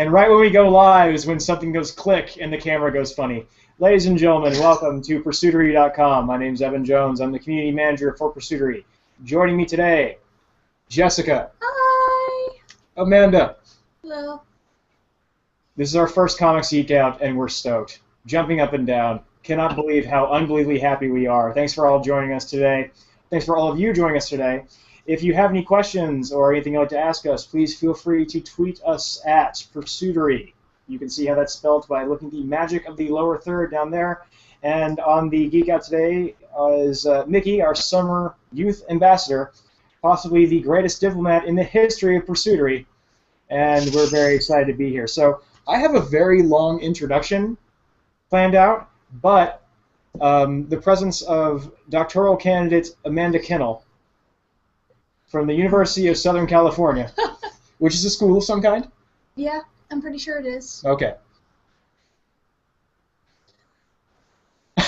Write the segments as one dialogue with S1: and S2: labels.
S1: And right when we go live is when something goes click and the camera goes funny. Ladies and gentlemen, welcome to Pursuitery.com. My name's Evan Jones. I'm the community manager for Pursuitery. Joining me today, Jessica.
S2: Hi.
S1: Amanda.
S2: Hello.
S1: This is our first Comics Geek Out, and we're stoked. Jumping up and down. Cannot believe how unbelievably happy we are. Thanks for all joining us today. Thanks for all of you joining us today. If you have any questions or anything you'd like to ask us, please feel free to tweet us at Pursuitery. You can see how that's spelled by looking at the magic of the lower third down there. And on the Geek Out today is Mickey, our summer youth ambassador, possibly the greatest diplomat in the history of Pursuitery. And we're very excited to be here. So I have a very long introduction planned out, but the presence of doctoral candidate Amanda Kennell from the University of Southern California, which is a school of some kind?
S2: Yeah, I'm pretty sure it is.
S1: Okay.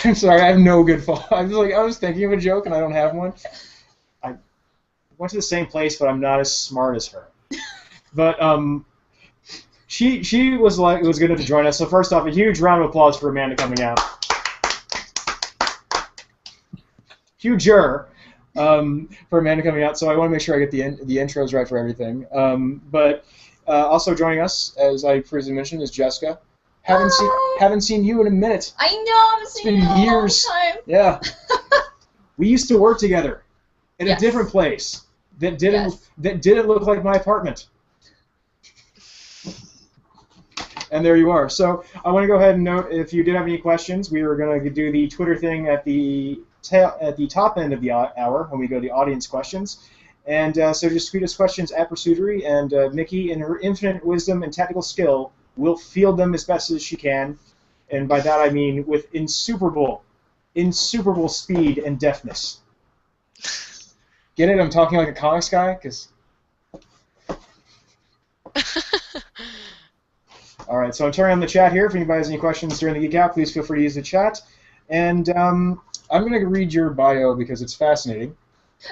S1: I'm sorry, I have no good fault. I was thinking of a joke and I don't have one. I went to the same place, but I'm not as smart as her. But she was good to join us. So first off, a huge round of applause for Amanda coming out. Huger for Amanda coming out. So I want to make sure I get the intros right for everything. But also joining us, as I previously mentioned, is Jessica. Haven't seen you in a minute.
S2: I know, I've seen you in a long time.
S1: Yeah. We used to work together in a different place that didn't look like my apartment. And there you are. So I want to go ahead and note, if you did have any questions, we were going to do the Twitter thing at the top end of the hour when we go to the audience questions. And so just tweet us questions at Pursuitery, and Mickey, in her infinite wisdom and tactical skill, will field them as best as she can. And by that I mean with insuperable speed and deftness. Get it? I'm talking like a comics guy? 'Cause... All right, so I'm turning on the chat here. If anybody has any questions during the Geek Out, please feel free to use the chat. And I'm going to read your bio because it's fascinating.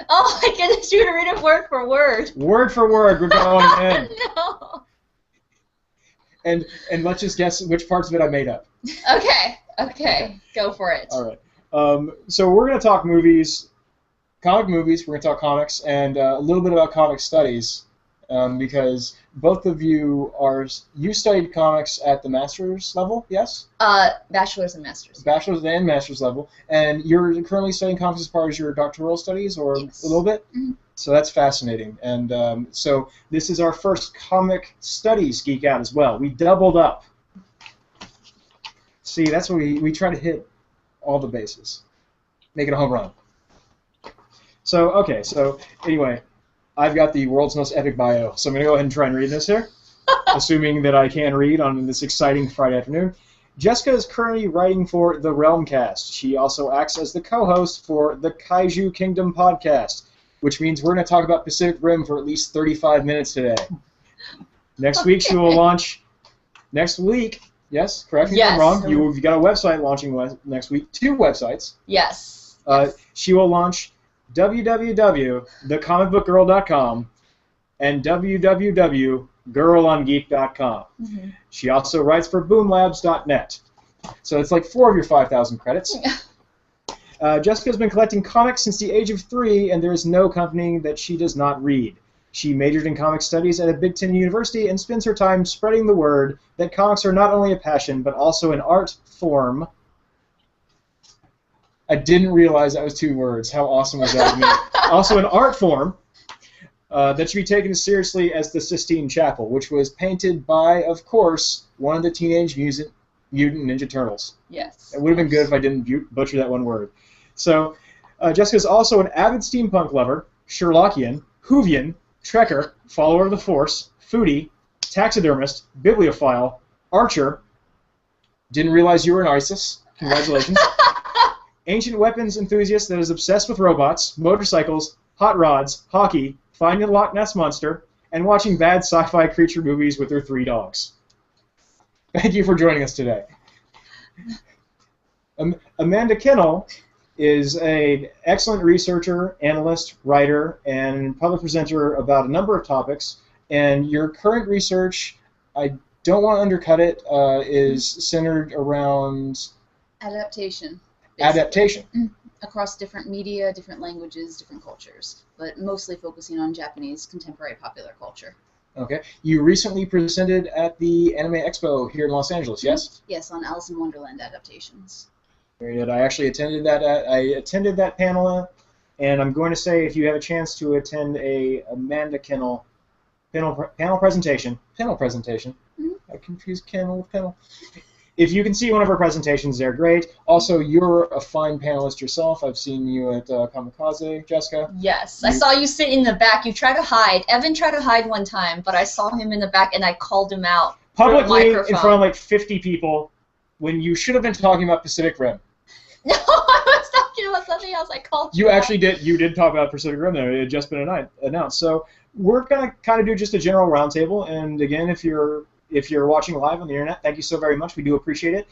S2: Oh my goodness, you're going to read it word for word.
S1: Word for word, we're going in.
S2: No.
S1: And let's just guess which parts of it I made up.
S2: Okay, go for it.
S1: All right. So we're going to talk movies, comic movies, we're going to talk comics, and a little bit about comic studies. Because both of you studied comics at the master's level, yes?
S2: Bachelor's and master's.
S1: Bachelor's and master's level, and you're currently studying comics as part of your doctoral studies, or
S2: yes.
S1: A little bit?
S2: Mm-hmm.
S1: So that's fascinating, and so this is our first comic studies Geek Out as well. We doubled up. See, that's what we try to hit all the bases. Make it a home run. So, okay, so anyway, I've got the world's most epic bio, so I'm going to go ahead and try and read this here, assuming that I can read on this exciting Friday afternoon. Jessica is currently writing for The Realmcast. She also acts as the co-host for the Kaiju Kingdom podcast, which means we're going to talk about Pacific Rim for at least 35 minutes today. Next week she will launch... Next week, yes, correct me if I'm wrong, you've got a website launching next week, 2 websites.
S2: Yes.
S1: She will launch www.thecomicbookgirl.com and www.girlongeek.com. Mm-hmm. She also writes for boomlabs.net. So it's like 4 of your 5,000 credits. Jessica's been collecting comics since the age of 3, and there is no company that she does not read. She majored in comic studies at a Big Ten university and spends her time spreading the word that comics are not only a passion, but also an art form. I didn't realize that was 2 words. How awesome was that? Also an art form that should be taken as seriously as the Sistine Chapel, which was painted by, of course, one of the Teenage Mutant Ninja Turtles.
S2: Yes.
S1: It would have been good if I didn't butcher that one word. So Jessica's also an avid steampunk lover, Sherlockian, Whovian, Trekker, follower of the Force, foodie, taxidermist, bibliophile, archer. Didn't realize you were an ISIS. Congratulations. Ancient weapons enthusiast that is obsessed with robots, motorcycles, hot rods, hockey, finding the Loch Ness Monster, and watching bad sci-fi creature movies with her 3 dogs. Thank you for joining us today. Amanda Kennell is an excellent researcher, analyst, writer, and public presenter about a number of topics. And your current research, I don't want to undercut it, is centered around
S2: Adaptation. Basically.
S1: adaptation.
S2: Across different media, different languages, different cultures, but mostly focusing on Japanese contemporary popular culture.
S1: Okay. You recently presented at the Anime Expo here in Los Angeles, yes?
S2: Yes, on Alice in Wonderland adaptations.
S1: Very good. I actually attended that. I attended that panel, and I'm going to say if you have a chance to attend a Amanda Kennell panel presentation. I confused Kennel with panel. If you can see one of her presentations, they're great. Also, you're a fine panelist yourself. I've seen you at Kamikaze, Jessica.
S2: Yes, I saw you sit in the back. You tried to hide. Evan tried to hide one time, but I saw him in the back, and I called him out
S1: Publicly in front of like 50 people when you should have been talking about Pacific Rim.
S2: No, I was talking about something else. I called you.
S1: You actually did. You did talk about Pacific Rim, though. It had just been announced. So we're gonna kind of do just a general roundtable. And again, if you're watching live on the internet, thank you so very much. We do appreciate it.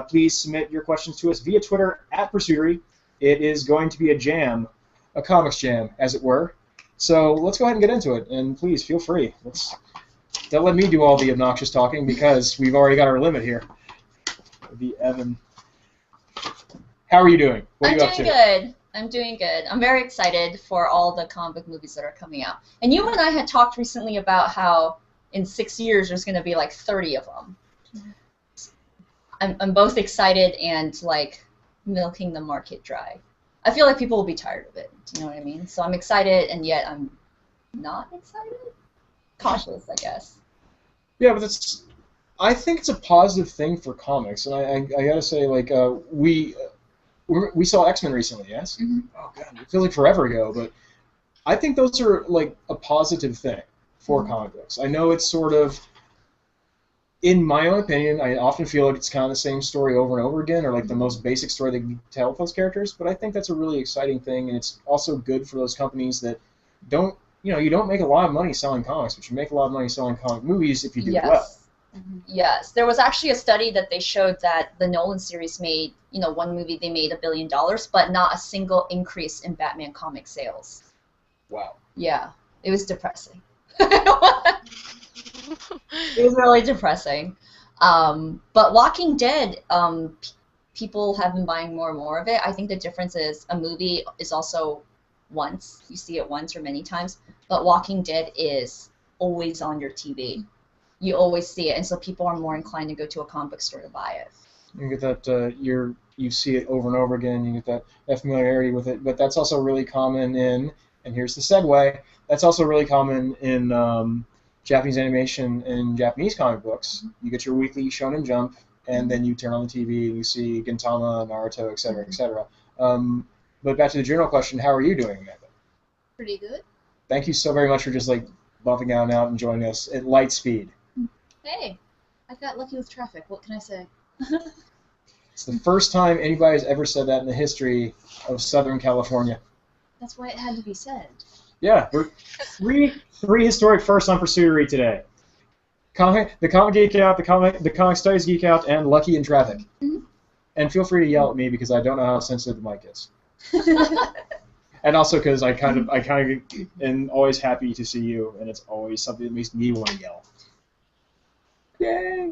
S1: Please submit your questions to us via Twitter at Pursuitery. It is going to be a jam, a comics jam, as it were. So let's go ahead and get into it. And please feel free. Don't let me do all the obnoxious talking because we've already got our limit here. The Evan. How are you doing? What are you up to?
S2: I'm doing good. I'm very excited for all the comic book movies that are coming out. And you and I had talked recently about how in 6 years there's going to be like 30 of them. I'm both excited and like milking the market dry. I feel like people will be tired of it. Do you know what I mean? So I'm excited and yet I'm not excited. Cautious, I guess.
S1: Yeah, but I think it's a positive thing for comics, and I gotta say, like, we saw X-Men recently, yes?
S2: Mm-hmm.
S1: Oh god, it feels like forever ago, but I think those are like a positive thing for comic books. I know it's sort of, in my own opinion, I often feel like it's kind of the same story over and over again, or like the most basic story they can tell with those characters. But I think that's a really exciting thing, and it's also good for those companies that don't, you don't make a lot of money selling comics, but you make a lot of money selling comic movies if you do well.
S2: Mm-hmm. Yes, there was actually a study that they showed that the Nolan series made, one movie they made $1 billion, but not a single increase in Batman comic sales.
S1: Wow.
S2: Yeah, it was depressing. It was really depressing. But Walking Dead, people have been buying more and more of it. I think the difference is a movie is also once. You see it once or many times. But Walking Dead is always on your TV. You always see it, and so people are more inclined to go to a comic book store to buy it.
S1: You get that you see it over and over again. You get that familiarity with it, but that's also really common in. And here's the segue. That's also really common in Japanese animation and Japanese comic books. You get your weekly Shonen Jump, and then you turn on the TV and you see Gintama, Naruto, etc., etc. But back to the general question: how are you doing, Amanda?
S2: Pretty good.
S1: Thank you so very much for just like bumping out and joining us at light speed.
S2: Hey, I got lucky with traffic. What can I say?
S1: It's the first time anybody's ever said that in the history of Southern California.
S2: That's why it had to be said.
S1: Yeah, we're three historic firsts on Pursuitery today. The Comic Geek Out, the Comic Studies Geek Out, and Lucky in Traffic.
S2: Mm-hmm.
S1: And feel free to yell at me because I don't know how sensitive the mic is. And also because I kind of am always happy to see you, and it's always something that makes me want to yell. Yay!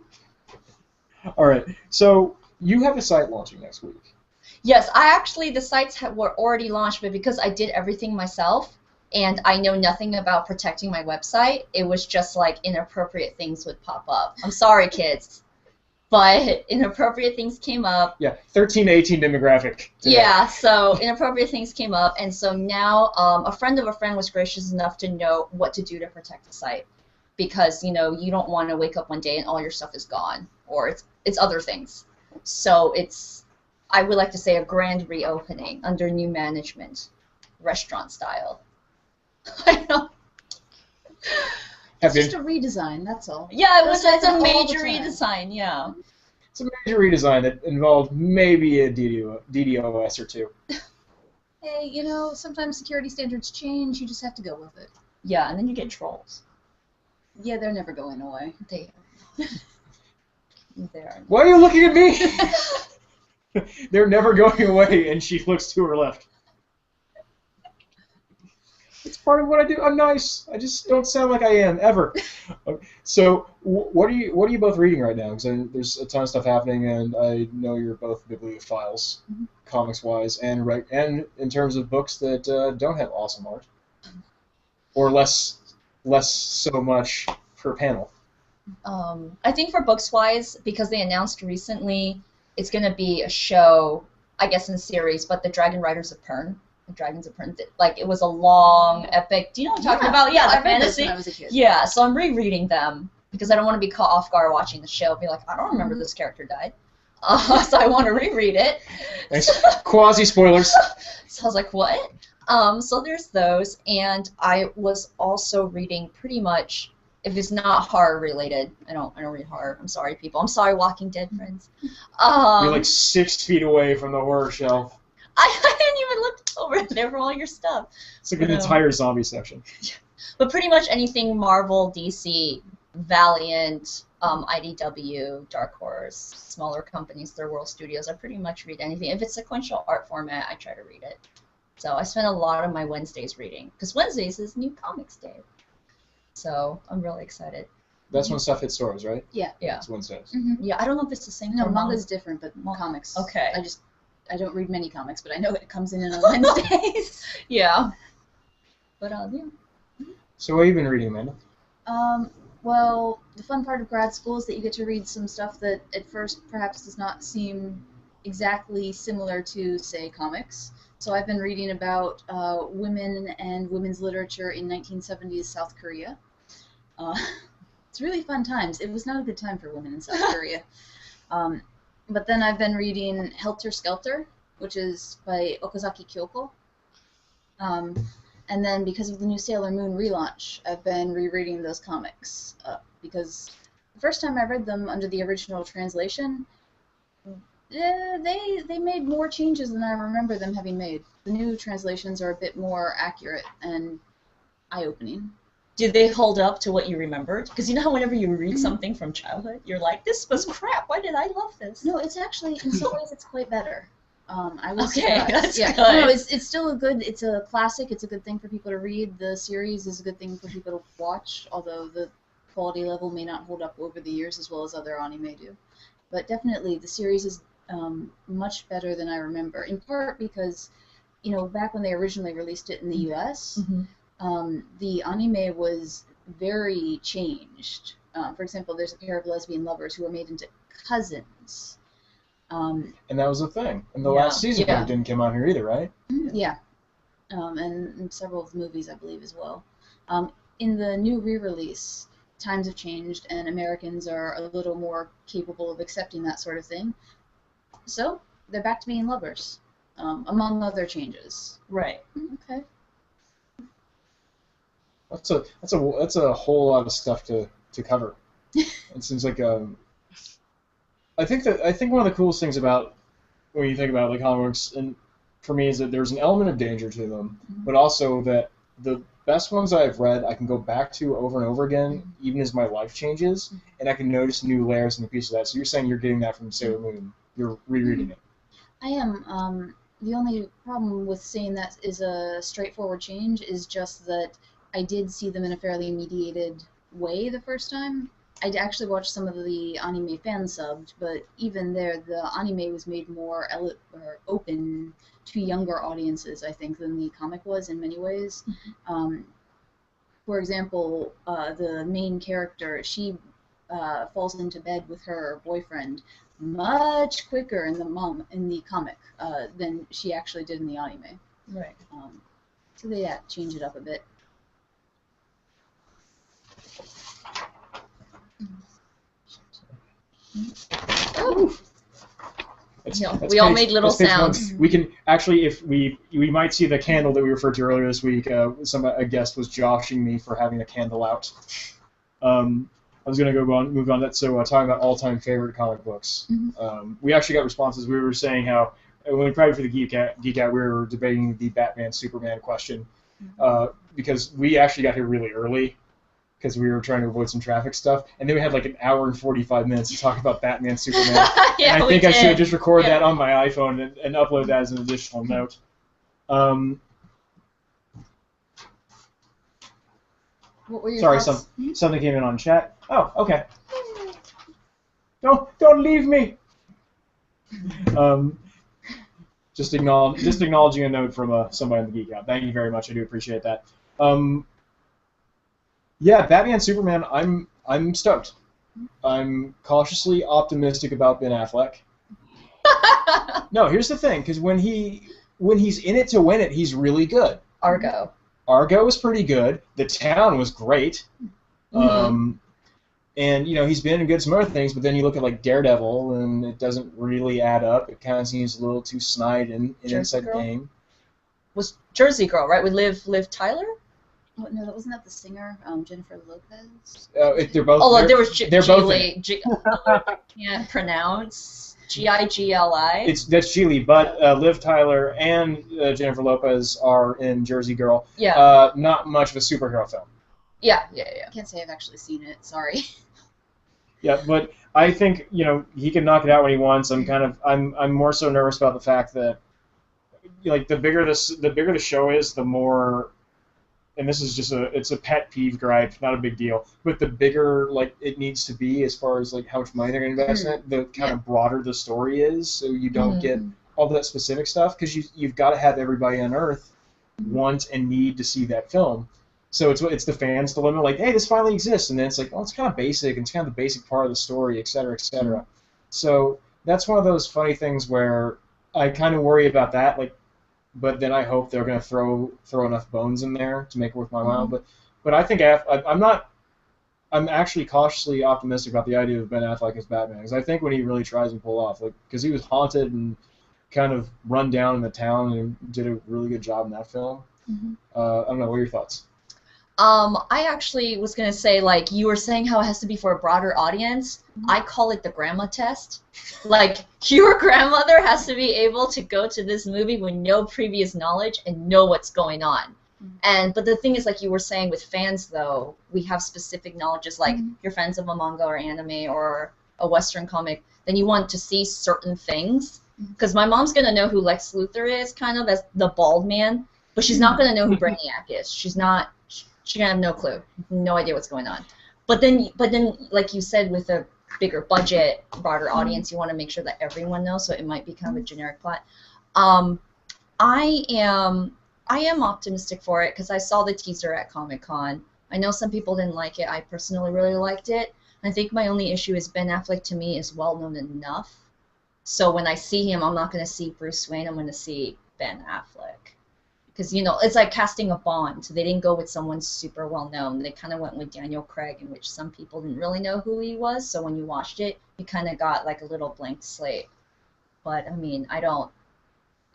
S1: All right, so you have a site launching next week.
S2: Yes, the sites were already launched, but because I did everything myself, and I know nothing about protecting my website, it was just like inappropriate things would pop up. I'm sorry, kids, but inappropriate things came up.
S1: Yeah, 13 to 18 demographic today.
S2: Yeah, so inappropriate things came up, and so now a friend of a friend was gracious enough to know what to do to protect the site. Because, you don't want to wake up one day and all your stuff is gone, or it's other things. So it's, I would like to say, a grand reopening under new management, restaurant style. I know.
S3: It's just a redesign, that's all.
S2: Yeah, it's a major redesign, yeah.
S1: It's a major redesign that involved maybe a DDoS or two.
S3: Hey, sometimes security standards change, you just have to go with it.
S2: Yeah, and then you get trolls.
S3: Yeah, they're never going away.
S2: They are.
S1: Why are you looking at me? They're never going away, and she looks to her left. It's part of what I do. I'm nice. I just don't sound like I am ever. So, what are you both reading right now? Because there's a ton of stuff happening, and I know you're both bibliophiles, comics wise, and in terms of books that don't have awesome art, or less so much per panel.
S2: I think for books wise, because they announced recently, it's going to be a show, I guess in a series, but the Dragon Riders of Pern. The Dragons of Pern. Like, it was a long, epic. Do you know what I'm talking about? Yeah,
S3: I
S2: the
S3: read this
S2: fantasy.
S3: when I was a kid.
S2: Yeah, so I'm rereading them because I don't want to be caught off guard watching the show. Be like, I don't remember this character died. So I want to reread it.
S1: Nice. Quasi spoilers.
S2: So I was like, what? So there's those, and I was also reading pretty much. If it's not horror related, I don't read horror. I'm sorry, people. I'm sorry, Walking Dead friends.
S1: You're like 6 feet away from the horror shelf.
S2: I didn't even look over there for all your stuff.
S1: It's like an entire zombie section.
S2: But pretty much anything Marvel, DC, Valiant, IDW, Dark Horse, smaller companies, Third World Studios, I pretty much read anything. If it's sequential art format, I try to read it. So I spend a lot of my Wednesdays reading, because Wednesdays is New Comics Day. So I'm really excited.
S1: That's when stuff hits stores, right?
S3: Yeah.
S1: It's Wednesdays.
S2: Yeah, I don't know if it's the same.
S3: No,
S2: for
S3: manga's different, but comics.
S2: Okay.
S3: I don't read many comics, but I know it comes in on Wednesdays.
S2: Yeah. But yeah.
S1: So what have you been reading, Amanda?
S3: Well, the fun part of grad school is that you get to read some stuff that at first perhaps does not seem exactly similar to, say, comics. So I've been reading about women and women's literature in 1970s South Korea. It's really fun times. It was not a good time for women in South Korea. But then I've been reading Helter Skelter, which is by Okazaki Kyoko. And then because of the new Sailor Moon relaunch, I've been rereading those comics. Because the first time I read them under the original translation, they made more changes than I remember them having made. The new translations are a bit more accurate and eye-opening.
S2: Did they hold up to what you remembered? Because you know how whenever you read something from childhood, you're like, this was crap. Why did I love this?
S3: No, it's actually, in some ways, it's quite better. I was
S2: okay,
S3: surprised.
S2: that's
S3: yeah.
S2: good.
S3: No, it's still it's a classic. It's a good thing for people to read. The series is a good thing for people to watch, although the quality level may not hold up over the years as well as other anime do. But definitely, the series is much better than I remember, in part because, you know, back when they originally released it in the U.S., the anime was very changed. For example, there's a pair of lesbian lovers who were made into cousins.
S1: And that was a thing. And the last season didn't come out here either, right?
S3: Yeah. And several of the movies, I believe, as well. In the new re-release, times have changed, and Americans are a little more capable of accepting that sort of thing. So, they're back to being lovers, among other changes.
S2: Right.
S3: Okay.
S1: That's a whole lot of stuff to cover. It seems like I think one of the coolest things about when you think about like comic books, and for me, is that there's an element of danger to them, but also that the best ones I've read I can go back to over and over again, even as my life changes, and I can notice new layers and new pieces of that. So you're saying you're getting that from Sailor Moon. You're rereading it.
S3: I am. The only problem with saying that is a straightforward change is just that I did see them in a fairly mediated way the first time. I actually watched some of the anime fan subbed, but even there, the anime was made more open to younger audiences, I think, than the comic was in many ways. For example, the main character, she falls into bed with her boyfriend much quicker in the comic than she actually did in the anime.
S2: Right.
S3: So they change it up a bit.
S2: We all made little sounds.
S1: We can actually, if we might see the candle that we referred to earlier this week. A guest was joshing me for having a candle out. I was gonna move on. That's talking about all-time favorite comic books. We actually got responses. We were saying how when private for the Geek Out, we were debating the Batman Superman question because we actually got here really early. Because we were trying to avoid some traffic stuff, and then we had like an hour and 45 minutes to talk about Batman, Superman. And I think I should have just recorded that on my iPhone and upload that as an additional note.
S3: What were your
S1: Sorry,
S3: thoughts?
S1: something came in on chat. Oh, okay. Don't leave me. Just acknowledging a note from somebody in the Geek Out. Thank you very much. I do appreciate that. Yeah, Batman Superman. I'm stoked. I'm cautiously optimistic about Ben Affleck. No, here's the thing, because when he's in it to win it, he's really good.
S2: Argo
S1: was pretty good. The Town was great. And he's been in good some other things, but then you look at like Daredevil, and it doesn't really add up. It kind of seems a little too snide in Inside Game.
S2: Was Jersey Girl, right? With Liv Tyler?
S3: What, no, wasn't that the singer, Jennifer Lopez?
S1: They're both.
S2: Oh, there was
S1: they're both.
S2: Can't pronounce Gigli.
S1: That's Geely, but Liv Tyler and Jennifer Lopez are in Jersey Girl.
S2: Yeah.
S1: Not much of a superhero film.
S2: Yeah.
S3: I can't say I've actually seen it. Sorry.
S1: Yeah, but I think he can knock it out when he wants. I'm more so nervous about the fact that like the bigger the show is, the more. And this is just it's a pet peeve gripe, not a big deal. But the bigger like it needs to be as far as like how much money they're going to invest in it, the kind of broader the story is, so you don't get all that specific stuff, because you've got to have everybody on Earth want and need to see that film. So it's the fans' dilemma, like, hey, this finally exists, and then it's like, oh, it's kind of basic, and it's kind of the basic part of the story, et cetera, et cetera. So that's one of those funny things where I kind of worry about that, like. But then I hope they're going to throw enough bones in there to make it worth my while. But I think I'm actually cautiously optimistic about the idea of Ben Affleck as Batman, because I think when he really tries and pull off, like, because he was haunted and kind of run down in the town and did a really good job in that film. I don't know. What are your thoughts?
S2: I actually was going to say, like, you were saying how it has to be for a broader audience. I call it the grandma test. Like, your grandmother has to be able to go to this movie with no previous knowledge and know what's going on. But the thing is, like you were saying, with fans, though, we have specific knowledges, like you're fans of a manga or anime or a Western comic, then you want to see certain things. Because my mom's going to know who Lex Luthor is, kind of, as the bald man, but she's not going to know who Brainiac is. She's going to have no clue, no idea what's going on. But then, like you said, with a bigger budget, broader audience, you want to make sure that everyone knows, so it might be kind of a generic plot. I am optimistic for it, because I saw the teaser at Comic-Con. I know some people didn't like it. I personally really liked it. I think my only issue is Ben Affleck, to me, is well-known enough. So when I see him, I'm not going to see Bruce Wayne. I'm going to see Ben Affleck. Because, it's like casting a Bond. They didn't go with someone super well-known. They kind of went with Daniel Craig, in which some people didn't really know who he was. So when you watched it, you kind of got like a little blank slate. But, I mean, I don't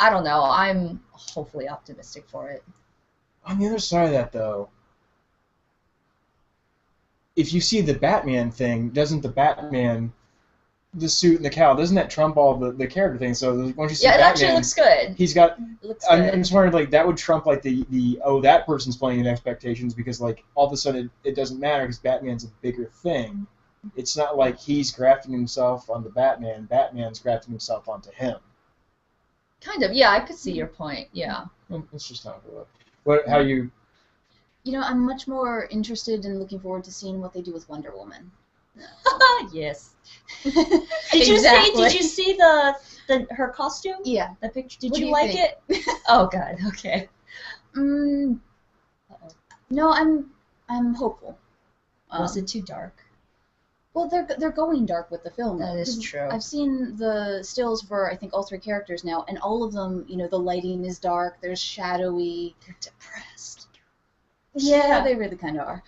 S2: know. I'm hopefully optimistic for it.
S1: On the other side of that, though, if you see the Batman thing, doesn't the Batman, the suit and the cowl, doesn't that trump all the character things? So once you see Batman,
S2: actually looks good.
S1: He's got.
S2: I'm
S1: just wondering, like, that would trump like the that person's playing in expectations, because like all of a sudden it doesn't matter because Batman's a bigger thing. It's not like he's grafting himself onto Batman. Batman's grafting himself onto him.
S2: Kind of, yeah. I could see your point. Yeah.
S1: It's just not good. How you?
S3: I'm much more interested and looking forward to seeing what they do with Wonder Woman.
S2: Yes. Did you see the her costume?
S3: Yeah.
S2: The picture. Did you like it? Oh God. Okay.
S3: No, I'm hopeful.
S2: Was it too dark?
S3: Well, they're going dark with the film.
S2: That is true.
S3: I've seen the stills for, I think, all three characters now, and all of them, the lighting is dark. There's shadowy.
S2: They're depressed.
S3: Yeah, they really kind of are.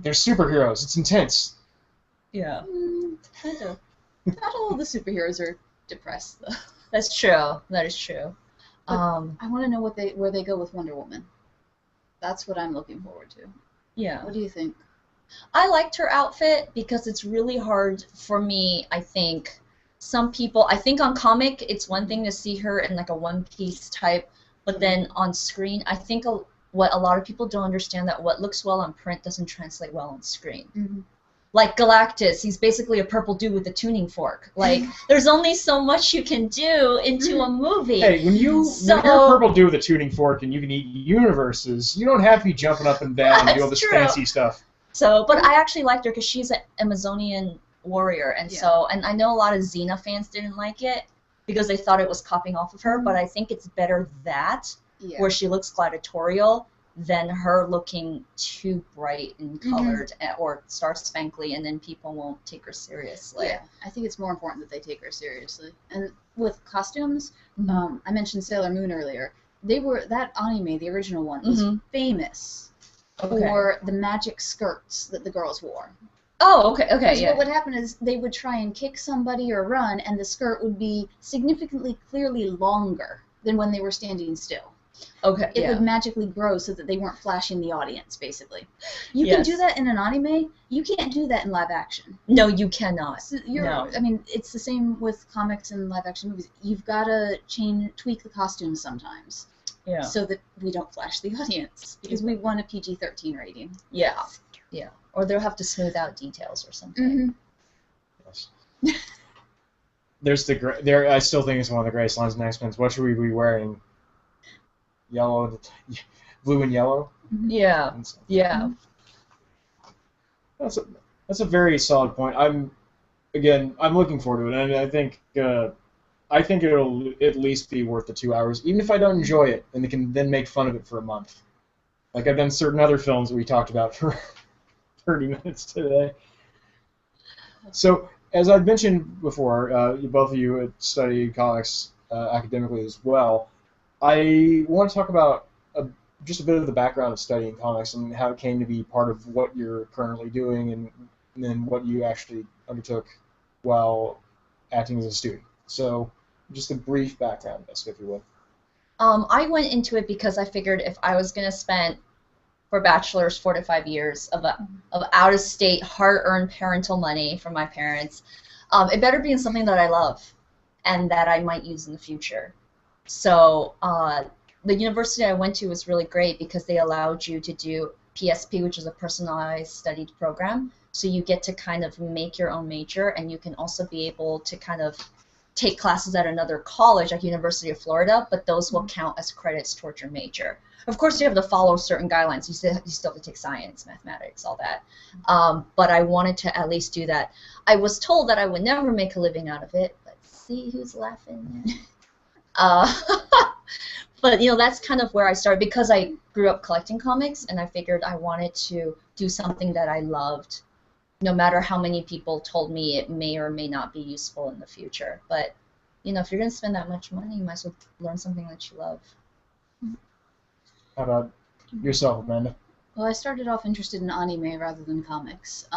S1: They're superheroes. It's intense.
S2: Yeah. Kind of.
S3: Not all of the superheroes are depressed, though.
S2: That's true. That is true.
S3: I want to know where they go with Wonder Woman. That's what I'm looking forward to.
S2: Yeah.
S3: What do you think?
S2: I liked her outfit because it's really hard for me, I think. Some people, I think on comic, it's one thing to see her in like a one-piece type, but then on screen, I think what a lot of people don't understand, that what looks well on print doesn't translate well on screen. Like Galactus, he's basically a purple dude with a tuning fork. Like, there's only so much you can do into a movie.
S1: Hey, when you're a purple dude with a tuning fork and you can eat universes, you don't have to be jumping up and down and do all this fancy stuff.
S2: So, but I actually liked her because she's an Amazonian warrior, and and I know a lot of Xena fans didn't like it because they thought it was copying off of her, but I think it's better where she looks gladiatorial, than her looking too bright and colored or star spankly, and then people won't take her seriously.
S3: Yeah, I think it's more important that they take her seriously. And with costumes, I mentioned Sailor Moon earlier. That anime, the original one, was famous for the magic skirts that the girls wore.
S2: Oh, okay,
S3: What would happen is they would try and kick somebody or run, and the skirt would be significantly, clearly longer than when they were standing still.
S2: Okay.
S3: It would magically grow so that they weren't flashing the audience, basically. You can do that in an anime. You can't do that in live action.
S2: No, you cannot.
S3: So I mean, it's the same with comics and live action movies. You've got to tweak the costumes sometimes.
S2: Yeah.
S3: So that we don't flash the audience, because we want a PG-13 rating.
S2: Yeah. Yeah. Or they'll have to smooth out details or something.
S1: Yes. There's I still think it's one of the greatest lines in X-Men. What should we be wearing? Yellow, blue and yellow.
S2: Yeah. Yeah.
S1: That's a very solid point. I'm looking forward to it, and I think it'll at least be worth the 2 hours, even if I don't enjoy it, and they can then make fun of it for a month. Like I've done certain other films that we talked about for 30 minutes today. So, as I've mentioned before, both of you study comics academically as well. I want to talk about just a bit of the background of studying comics and how it came to be part of what you're currently doing, and then what you actually undertook while acting as a student. So, just a brief background, if you will.
S2: I went into it because I figured if I was going to spend for bachelor's 4 to 5 years of out-of-state, hard-earned parental money from my parents, it better be in something that I love and that I might use in the future. So the university I went to was really great because they allowed you to do PSP, which is a personalized studied program. So you get to kind of make your own major, and you can also be able to kind of take classes at another college, like University of Florida, but those will count as credits towards your major. Of course, you have to follow certain guidelines. You still have to take science, mathematics, all that. But I wanted to at least do that. I was told that I would never make a living out of it, but see who's laughing. But that's kind of where I started, because I grew up collecting comics, and I figured I wanted to do something that I loved, no matter how many people told me it may or may not be useful in the future. But if you're going to spend that much money, you might as well learn something that you love.
S1: How about yourself, Amanda?
S3: Well, I started off interested in anime rather than comics,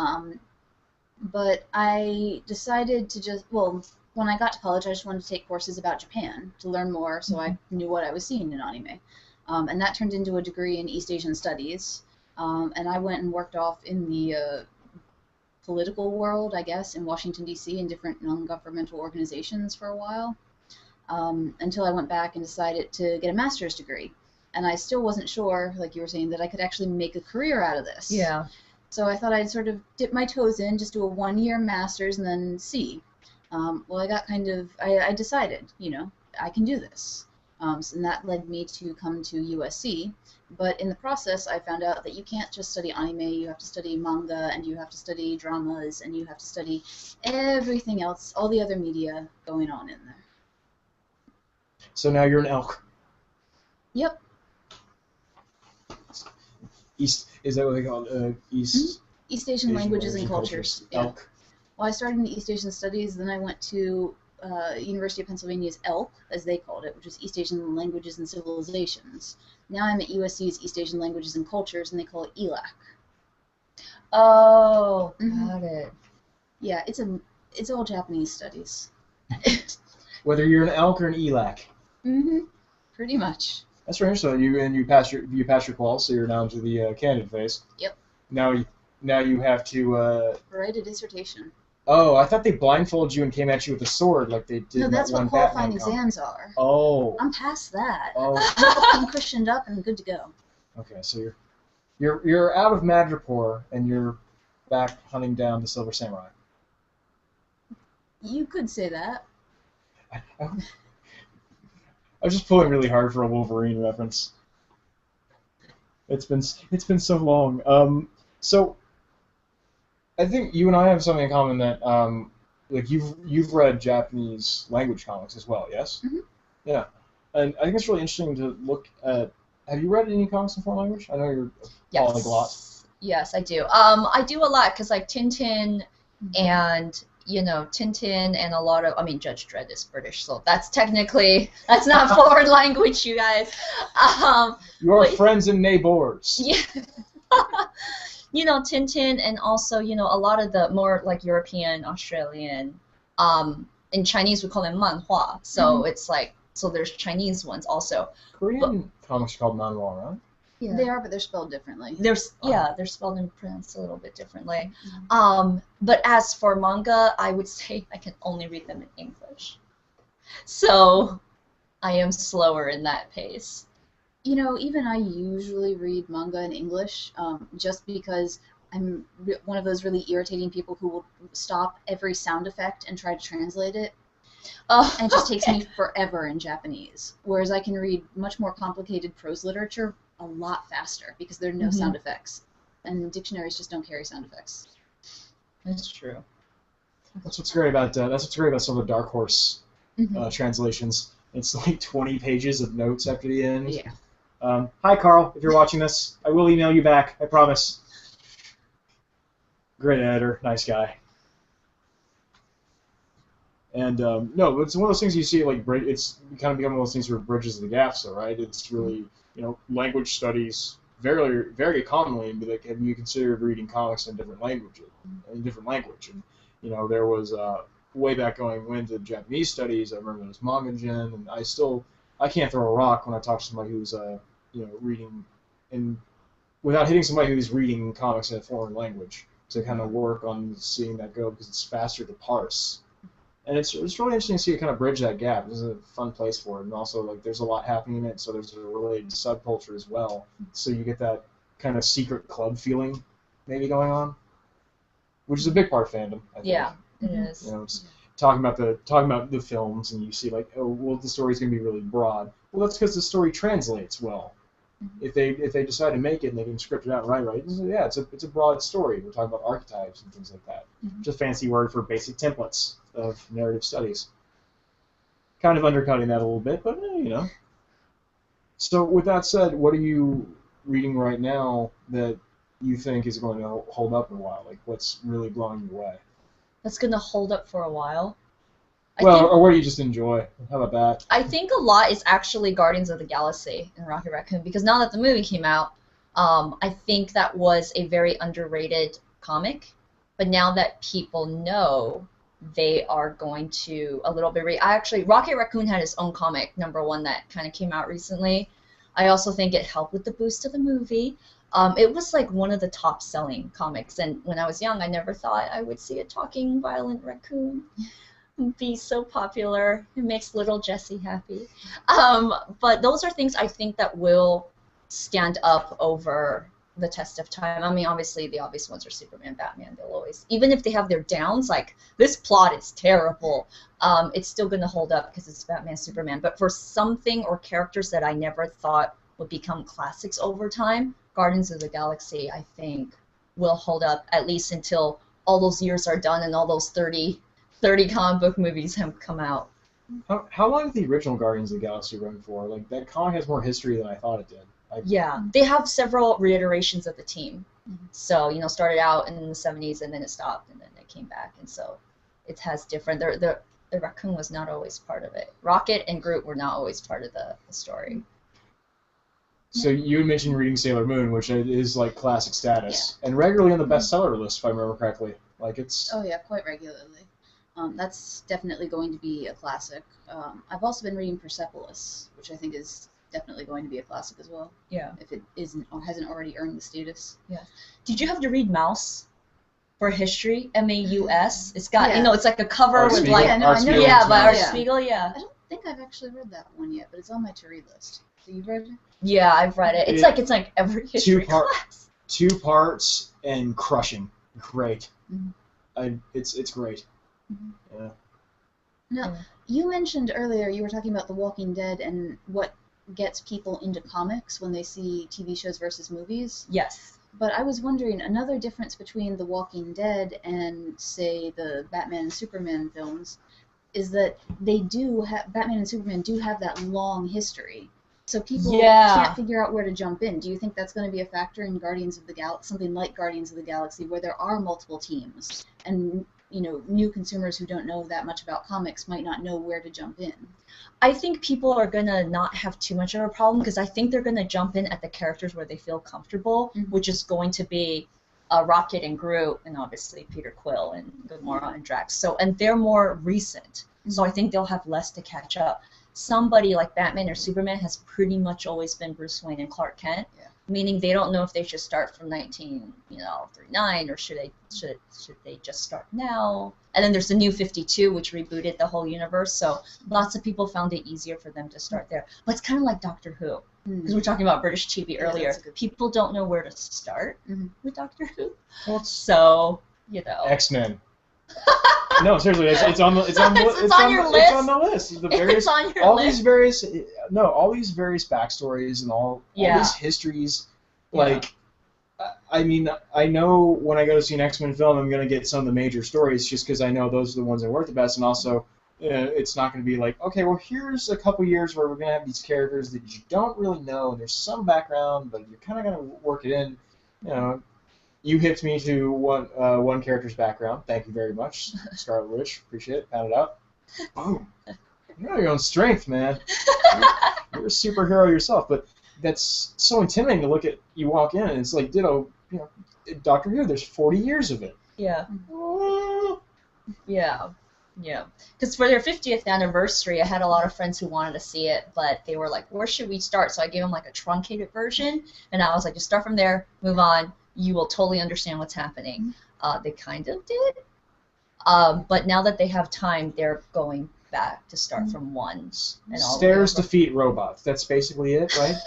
S3: but I decided to when I got to college, I just wanted to take courses about Japan to learn more, so I knew what I was seeing in anime. And that turned into a degree in East Asian Studies. And I went and worked off in the political world, I guess, in Washington, D.C., in different non-governmental organizations for a while, until I went back and decided to get a master's degree. And I still wasn't sure, like you were saying, that I could actually make a career out of this.
S2: Yeah.
S3: So I thought I'd sort of dip my toes in, just do a 1-year master's and then see. Well, I got I decided, I can do this. And that led me to come to USC. But in the process, I found out that you can't just study anime, you have to study manga, and you have to study dramas, and you have to study everything else, all the other media going on in there.
S1: So now you're an elk.
S3: Yep.
S1: Is that what they call it? East
S3: Asian Languages and Cultures. Yeah.
S1: Elk.
S3: Well, I started in East Asian Studies, then I went to University of Pennsylvania's ELC, as they called it, which is East Asian Languages and Civilizations. Now I'm at USC's East Asian Languages and Cultures, and they call it ELAC.
S2: Oh, got it.
S3: Yeah, it's all Japanese studies.
S1: Whether you're an elk or an ELAC.
S3: Pretty much.
S1: That's right. So you passed your quals, so you're now into the candidate phase.
S3: Yep.
S1: Now you have to
S3: write a dissertation.
S1: Oh, I thought they blindfolded you and came at you with a sword like they did.
S3: No, that's what qualifying exams are.
S1: Oh.
S3: I'm past that.
S1: Oh.
S3: I'm cushioned up and good to go.
S1: Okay, so you're out of Madripoor and you're back hunting down the Silver Samurai.
S3: You could say that.
S1: I was just pulling really hard for a Wolverine reference. It's been so long. So I think you and I have something in common that like you've read Japanese language comics as well, yes?
S3: Mm-hmm.
S1: Yeah, and I think it's really interesting to look at. Have you read any comics in foreign language? I know you're polyglot.
S2: Yes, I do. I do a lot because like Tintin and Tintin and a lot of Judge Dredd is British, so that's not foreign language, you guys.
S1: Your friends and neighbors.
S2: Yeah. Tintin and also a lot of the more like European, Australian. In Chinese we call them manhua, so it's like there's Chinese ones also.
S1: Korean comics are called manhwa, right?
S3: Yeah. They are, but they're spelled differently.
S2: They're spelled and pronounced a little bit differently. But as for manga, I would say I can only read them in English. So I am slower in that pace.
S3: Even I usually read manga in English, just because I'm one of those really irritating people who will stop every sound effect and try to translate it. And it just takes me forever in Japanese. Whereas I can read much more complicated prose literature a lot faster because there are no sound effects. And dictionaries just don't carry sound effects.
S2: That's true.
S1: That's what's great about some of the Dark Horse translations. It's like 20 pages of notes after the end.
S3: Yeah.
S1: Hi, Carl. If you're watching this, I will email you back. I promise. Great editor, nice guy. And no, it's one of those things you see like it's kind of become one of those things where bridges the gaps, though, right? It's really language studies very very commonly, and like, have you considered reading comics in different language? And there was way back going into Japanese studies. I remember there was Manga Gen, and I can't throw a rock when I talk to somebody who's reading without hitting somebody who's reading comics in a foreign language to kind of work on seeing that go because it's faster to parse. And it's really interesting to see it kind of bridge that gap. This is a fun place for it, and also like there's a lot happening in it, so there's a related subculture as well. So you get that kind of secret club feeling maybe going on, which is a big part of fandom, I think.
S2: Yeah, it is.
S1: It's talking about the films, and you see like, oh, well, the story's gonna be really broad. Well, that's because the story translates well. If they decide to make it and they can script it out right, yeah, it's a broad story. We're talking about archetypes and things like that. Just a fancy word for basic templates of narrative studies. Kind of undercutting that a little bit, but So with that said, what are you reading right now that you think is going to hold up in a while? Like, what's really blowing you away?
S2: That's going to hold up for a while.
S1: Or what do you just enjoy? How about that?
S2: I think a lot is actually Guardians of the Galaxy and Rocket Raccoon, because now that the movie came out, I think that was a very underrated comic. But now that people know, they are going to a little bit Rocket Raccoon had his own comic, #1, that kind of came out recently. I also think it helped with the boost of the movie. It was like one of the top selling comics, and when I was young, I never thought I would see a talking violent raccoon be so popular. It makes little Jessie happy. But those are things I think that will stand up over the test of time. I mean, obviously the obvious ones are Superman, Batman. They'll always, even if they have their downs, like this plot is terrible, it's still going to hold up because it's Batman, Superman. But for something or characters that I never thought would become classics over time, Guardians of the Galaxy, I think, will hold up at least until all those years are done and all those 30 comic book movies have come out.
S1: How long did the original Guardians of the Galaxy run for? Like, that comic has more history than I thought it did.
S2: Yeah, they have several reiterations of the team. So, started out in the 70s and then it stopped and then it came back. And so it has different... The raccoon was not always part of it. Rocket and Groot were not always part of the story.
S1: So you mentioned reading Sailor Moon, which is like classic status, and regularly on the bestseller list, if I remember correctly. Like it's.
S3: Oh yeah, quite regularly. That's definitely going to be a classic. I've also been reading Persepolis, which I think is definitely going to be a classic as well.
S2: Yeah.
S3: If it isn't or hasn't already earned the status.
S2: Yeah. Did you have to read Mouse for history? MAUS. It's got it's like a cover
S1: Art
S2: with
S1: Spiegel.
S2: like
S1: Art Spiegel.
S2: yeah, by Art
S3: Yeah.
S2: Spiegel. Yeah.
S3: I don't think I've actually read that one yet, but it's on my to-read list. So you've read it?
S2: Yeah, I've read it. It's like every history class.
S1: 2 parts and crushing. great.
S3: Mhm.
S1: It's great.
S3: Mhm.
S1: Yeah.
S3: Now, you mentioned earlier you were talking about The Walking Dead and what gets people into comics when they see TV shows versus movies.
S2: Yes.
S3: But I was wondering, another difference between The Walking Dead and, say, the Batman and Superman films is that Batman and Superman do have that long history. So people can't figure out where to jump in. Do you think that's going to be a factor in Guardians of the Galaxy, something like Guardians of the Galaxy, where there are multiple teams and new consumers who don't know that much about comics might not know where to jump in?
S2: I think people are gonna not have too much of a problem because I think they're gonna jump in at the characters where they feel comfortable, which is going to be Rocket and Groot, and obviously Peter Quill and Gamora and Drax. So, and they're more recent, so I think they'll have less to catch up. Somebody like Batman or Superman has pretty much always been Bruce Wayne and Clark Kent, meaning they don't know if they should start from 1939 or should they just start now. And then there's the New 52, which rebooted the whole universe, so lots of people found it easier for them to start there. But it's kind of like Doctor Who, because we're talking about British TV earlier. People don't know where to start with Doctor Who, so
S1: X-Men. No, seriously, it's on the list.
S2: It's on the
S1: list. The various, all these various backstories and all these histories. Like, I mean, I know when I go to see an X-Men film, I'm going to get some of the major stories just because I know those are the ones that work the best, and also it's not going to be like, okay, well, here's a couple years where we're going to have these characters that you don't really know, and there's some background, but you're kind of going to work it in, You hipped me to one character's background. Thank you very much, Scarlet Witch. Appreciate it. Pound it out. Boom. You know your own strength, man. You're a superhero yourself, but that's so intimidating to look at. You walk in and it's like, Doctor Who. There's 40 years of it.
S2: Yeah. Yeah. Because for their 50th anniversary, I had a lot of friends who wanted to see it, but they were like, "Where should we start?" So I gave them like a truncated version, and I was like, "Just start from there. Move on. You will totally understand what's happening." They kind of did. But now that they have time, they're going back to start from ones. And
S1: Stairs defeat robots. That's basically it, right?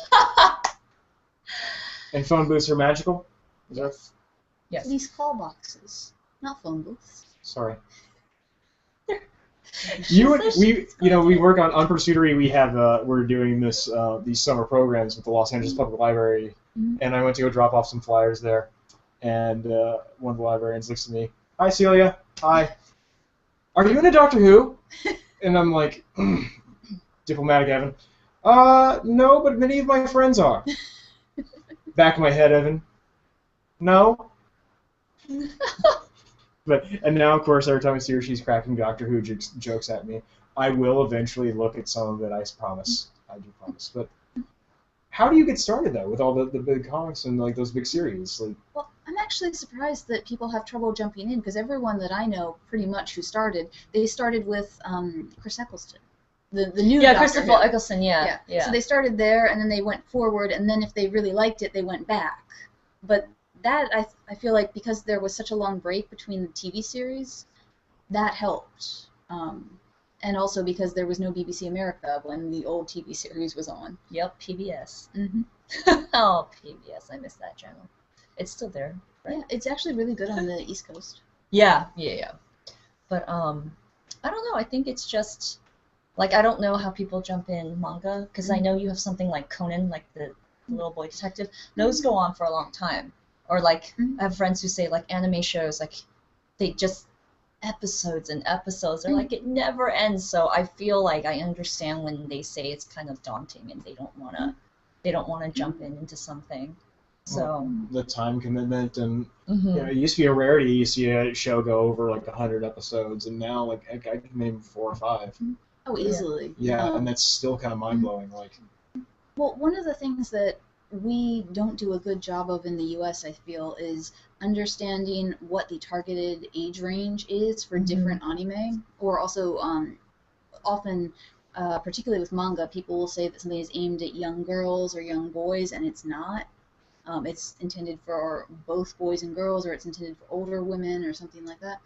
S1: And phone booths are magical?
S2: Yes.
S3: These call boxes, not phone booths.
S1: Sorry. We work on Pursuitery. We're doing these summer programs with the Los Angeles Public Library, and I went to go drop off some flyers there, and one of the librarians looks at me. "Hi, Celia. Hi. Are you into Doctor Who?" And I'm like, diplomatic Evan. No, but many of my friends are. Back of my head, Evan. No. And now, of course, every time I see her, she's cracking Doctor Who jokes at me. I will eventually look at some of it, I promise. I do promise. But how do you get started, though, with all the big comics and like those big series?
S3: Well, I'm actually surprised that people have trouble jumping in, because everyone that I know, pretty much, who started, they started with Chris Eccleston. The new Doctor
S2: Christopher
S3: Who.
S2: Eccleston, yeah.
S3: So they started there, and then they went forward, and then if they really liked it, they went back. But that, I feel like, because there was such a long break between the TV series, that helped. And also because there was no BBC America when the old TV series was on.
S2: Yep, PBS.
S3: Mm-hmm.
S2: Oh, PBS, I miss that channel. It's still there, right?
S3: Yeah, it's actually really good on the East Coast.
S2: Yeah. But, I don't know, I think it's just, like, I don't know how people jump in manga, because I know you have something like Conan, like the little boy detective. Those go on for a long time. Or, like, I have friends who say, like, anime shows, like, they just, episodes and episodes, they're like, it never ends. So I feel like I understand when they say it's kind of daunting and they don't want to jump into something. So
S1: the time commitment and it used to be a rarity. You see a show go over like 100 episodes, and now like I can name 4 or 5.
S3: Oh, easily.
S1: Yeah, and that's still kind of mind blowing. Like,
S3: well, one of the things that we don't do a good job of in the U.S., I feel, is understanding what the targeted age range is for different anime, or also often, particularly with manga, people will say that something is aimed at young girls or young boys, and it's not. It's intended for both boys and girls, or it's intended for older women, or something like that.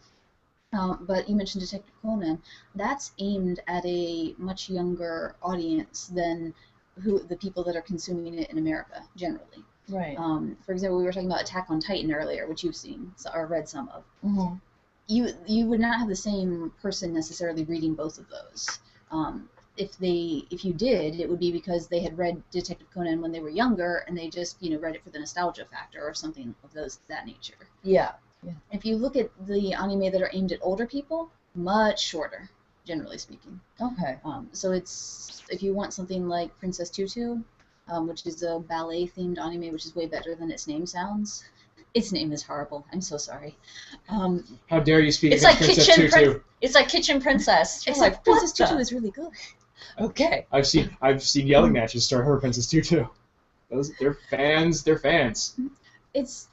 S3: But you mentioned Detective Conan. That's aimed at a much younger audience than the people that are consuming it in America generally.
S2: Right.
S3: For example, we were talking about Attack on Titan earlier, which you've seen or read some of.
S2: Mm-hmm.
S3: You would not have the same person necessarily reading both of those. If you did, it would be because they had read Detective Conan when they were younger, and they just read it for the nostalgia factor or something of that nature.
S2: Yeah.
S3: If you look at the anime that are aimed at older people, much shorter, generally speaking.
S2: Okay.
S3: So it's, if you want something like Princess Tutu, which is a ballet-themed anime, which is way better than its name sounds. Its name is horrible. I'm so sorry.
S1: How dare you speak
S2: It's
S1: against
S2: like
S1: Princess Tutu?
S2: It's like Kitchen Princess. You're
S3: Except
S2: like,
S3: Princess
S2: what
S3: Tutu
S2: the?
S3: is really good.
S2: Okay.
S1: I've seen yelling matches start her Princess Tutu. They're fans. They're fans.
S3: It's,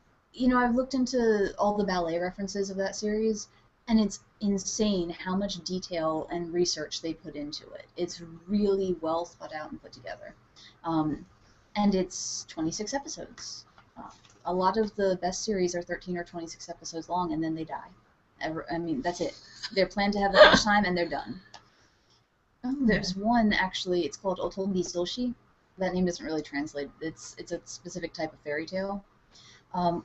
S3: I've looked into all the ballet references of that series, and it's insane how much detail and research they put into it. It's really well thought out and put together. And it's 26 episodes. A lot of the best series are 13 or 26 episodes long, and then they die. That's it. They're planned to have that much time, and they're done.
S2: Oh.
S3: There's one, actually, it's called Otogi Soshi. That name doesn't really translate. It's a specific type of fairy tale.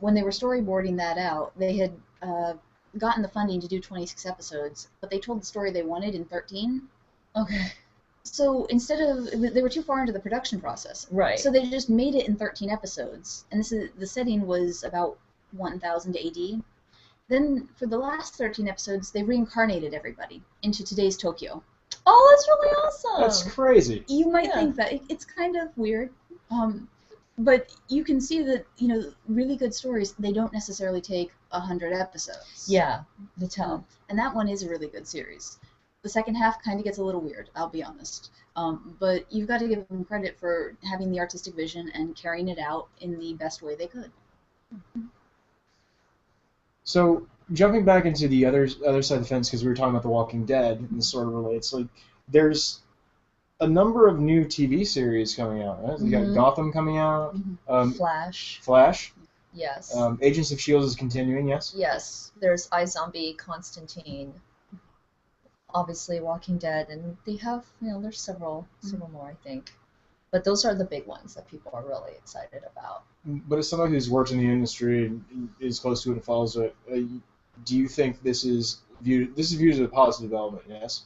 S3: When they were storyboarding that out, they had gotten the funding to do 26 episodes, but they told the story they wanted in 13.
S2: Okay.
S3: So they were too far into the production process.
S2: Right.
S3: So they just made it in 13 episodes. And the setting was about 1000 AD. Then for the last 13 episodes, they reincarnated everybody into today's Tokyo.
S2: Oh, that's really awesome.
S1: That's crazy.
S3: You might think that it's kind of weird. But you can see that, really good stories, they don't necessarily take 100 episodes.
S2: Yeah, the tell.
S3: And that one is a really good series. The second half kind of gets a little weird, I'll be honest. But you've got to give them credit for having the artistic vision and carrying it out in the best way they could.
S1: So, jumping back into the other side of the fence, because we were talking about The Walking Dead, and this sort of relates, there's a number of new TV series coming out, right? You got Gotham coming out.
S2: Flash.
S1: Yes.
S2: Yes.
S1: Agents of S.H.I.E.L.D. is continuing, yes?
S2: Yes. There's iZombie, Constantine, obviously Walking Dead, and they have, there's several more, I think. But those are the big ones that people are really excited about.
S1: But as somebody who's worked in the industry and is close to it and follows it, do you think this is viewed as a positive element, yes?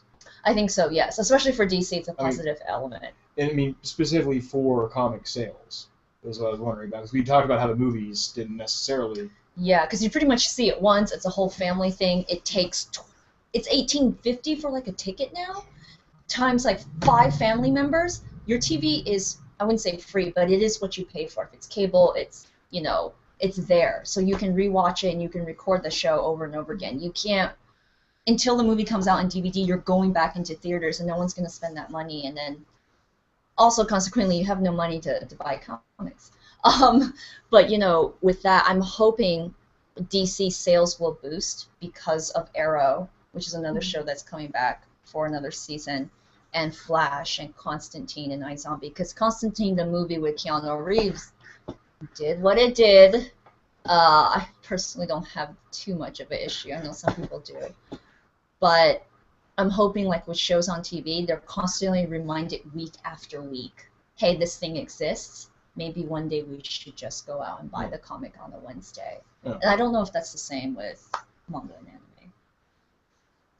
S2: I think so, yes. Especially for DC, it's a positive element.
S1: And specifically for comic sales. That's what I was wondering about. Because we talked about how the movies didn't necessarily...
S2: Yeah, because you pretty much see it once. It's a whole family thing. It takes... It's $18.50 for, a ticket now, times, 5 family members. Your TV is, I wouldn't say free, but it is what you pay for. If it's cable, it's, it's there. So you can rewatch it and you can record the show over and over again. You can't... Until the movie comes out on DVD, you're going back into theaters, and no one's going to spend that money. And then, also, consequently, you have no money to buy comics. But, with that, I'm hoping DC sales will boost because of Arrow, which is another show that's coming back for another season, and Flash, and Constantine, and iZombie. Because Constantine, the movie with Keanu Reeves, did what it did. I personally don't have too much of an issue. I know some people do. But I'm hoping, with shows on TV, they're constantly reminded week after week, hey, this thing exists. Maybe one day we should just go out and buy the comic on a Wednesday. Yeah. And I don't know if that's the same with manga and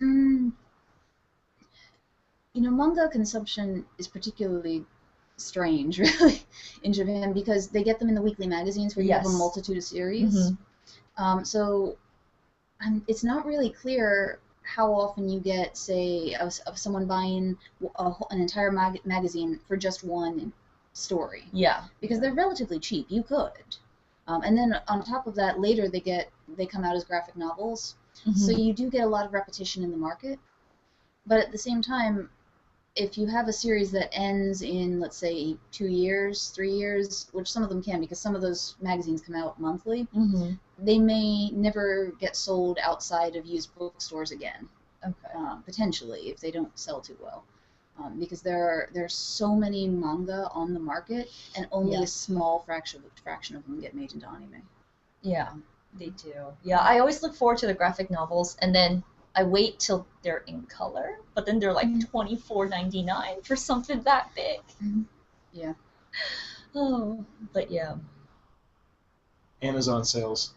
S2: anime.
S3: Manga consumption is particularly strange, really, in Japan, because they get them in the weekly magazines where you have a multitude of series. So it's not really clear how often you get, say, of someone buying an entire magazine for just one story.
S2: Yeah.
S3: Because they're relatively cheap. You could. And then on top of that, later they come out as graphic novels. So you do get a lot of repetition in the market. But at the same time, if you have a series that ends in, let's say, 2 years, 3 years, which some of them can because some of those magazines come out monthly, they may never get sold outside of used bookstores again.
S2: Okay.
S3: Potentially, if they don't sell too well. Because there are so many manga on the market, and only a small fraction of them get made into anime.
S2: Yeah, they do. Yeah, I always look forward to the graphic novels, and then I wait till they're in color, but then they're $24.99 for something that big.
S3: Yeah.
S2: Oh, but yeah.
S1: Amazon sales.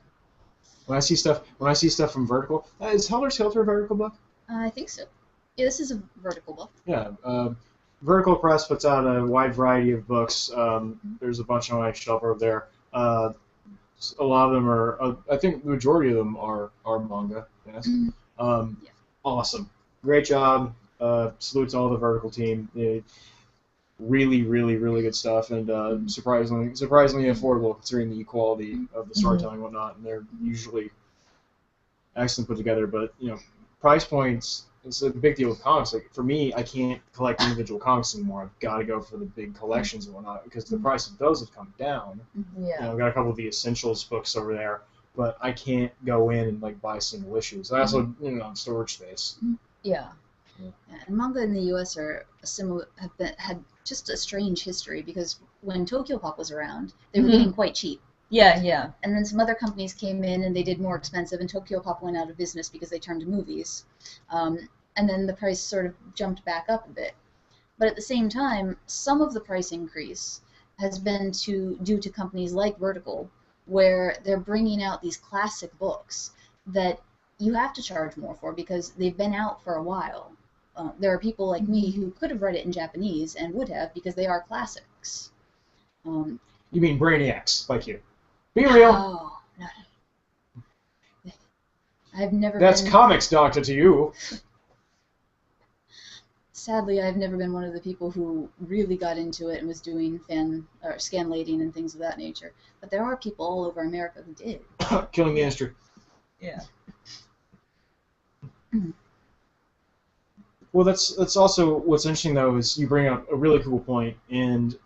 S1: When I see stuff from Vertical, is Helter Skelter a Vertical book?
S3: I think so. Yeah, this is a vertical book.
S1: Yeah. Vertical Press puts out a wide variety of books. There's a bunch on my shelf over there. A lot of them are, I think the majority of them are manga. Yes.
S3: Yeah.
S1: Awesome. Great job. Salute to all the Vertical team. Really, really, really good stuff, and surprisingly affordable considering the quality of the storytelling and whatnot. And they're usually excellent put together. But price points. It's a big deal with comics. Like for me, I can't collect individual comics anymore. I've got to go for the big collections and whatnot because the price of those have come down.
S2: Yeah.
S1: I've got a couple of the essentials books over there, but I can't go in and like buy single issues. I also, storage space.
S2: Yeah.
S3: Yeah, and manga in the U.S. had just a strange history because when Tokyo Pop was around, they were getting quite cheap.
S2: Yeah, yeah.
S3: And then some other companies came in and they did more expensive, and Tokyo Pop went out of business because they turned to movies. And then the price sort of jumped back up a bit. But at the same time, some of the price increase has been due to companies like Vertical, where they're bringing out these classic books that you have to charge more for because they've been out for a while. There are people like me who could have read it in Japanese and would have because they are classics.
S1: You mean Brainiacs, like you? Be real.
S3: Oh, no. I've never
S1: That's
S3: been...
S1: comics, doctor, to you.
S3: Sadly, I've never been one of the people who really got into it and was doing scanlating and things of that nature. But there are people all over America who did.
S1: Killing the industry.
S2: Yeah.
S1: Well, that's also what's interesting though is you bring up a really cool point, and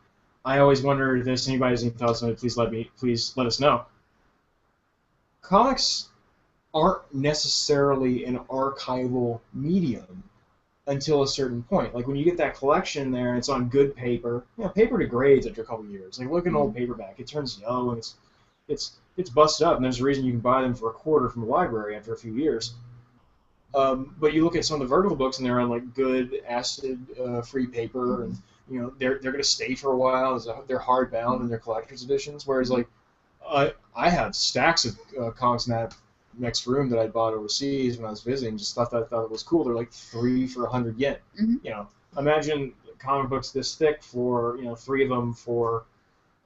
S1: I always wonder if there's anybody has any thoughts on it. Please let us know. Comics aren't necessarily an archival medium until a certain point. Like when you get that collection there, and it's on good paper. Paper degrades after a couple of years. Like look at an old paperback; it turns yellow and it's busted up, and there's a reason you can buy them for a quarter from the library after a few years. But you look at some of the Vertical books, and they're on like good acid-free paper, and they're going to stay for a while. They're hardbound and they're collector's editions. Whereas like I have stacks of comics in that next room that I bought overseas when I was visiting. Just thought it was cool. They're like 3 for 100 yen. Imagine comic books this thick for 3 of them for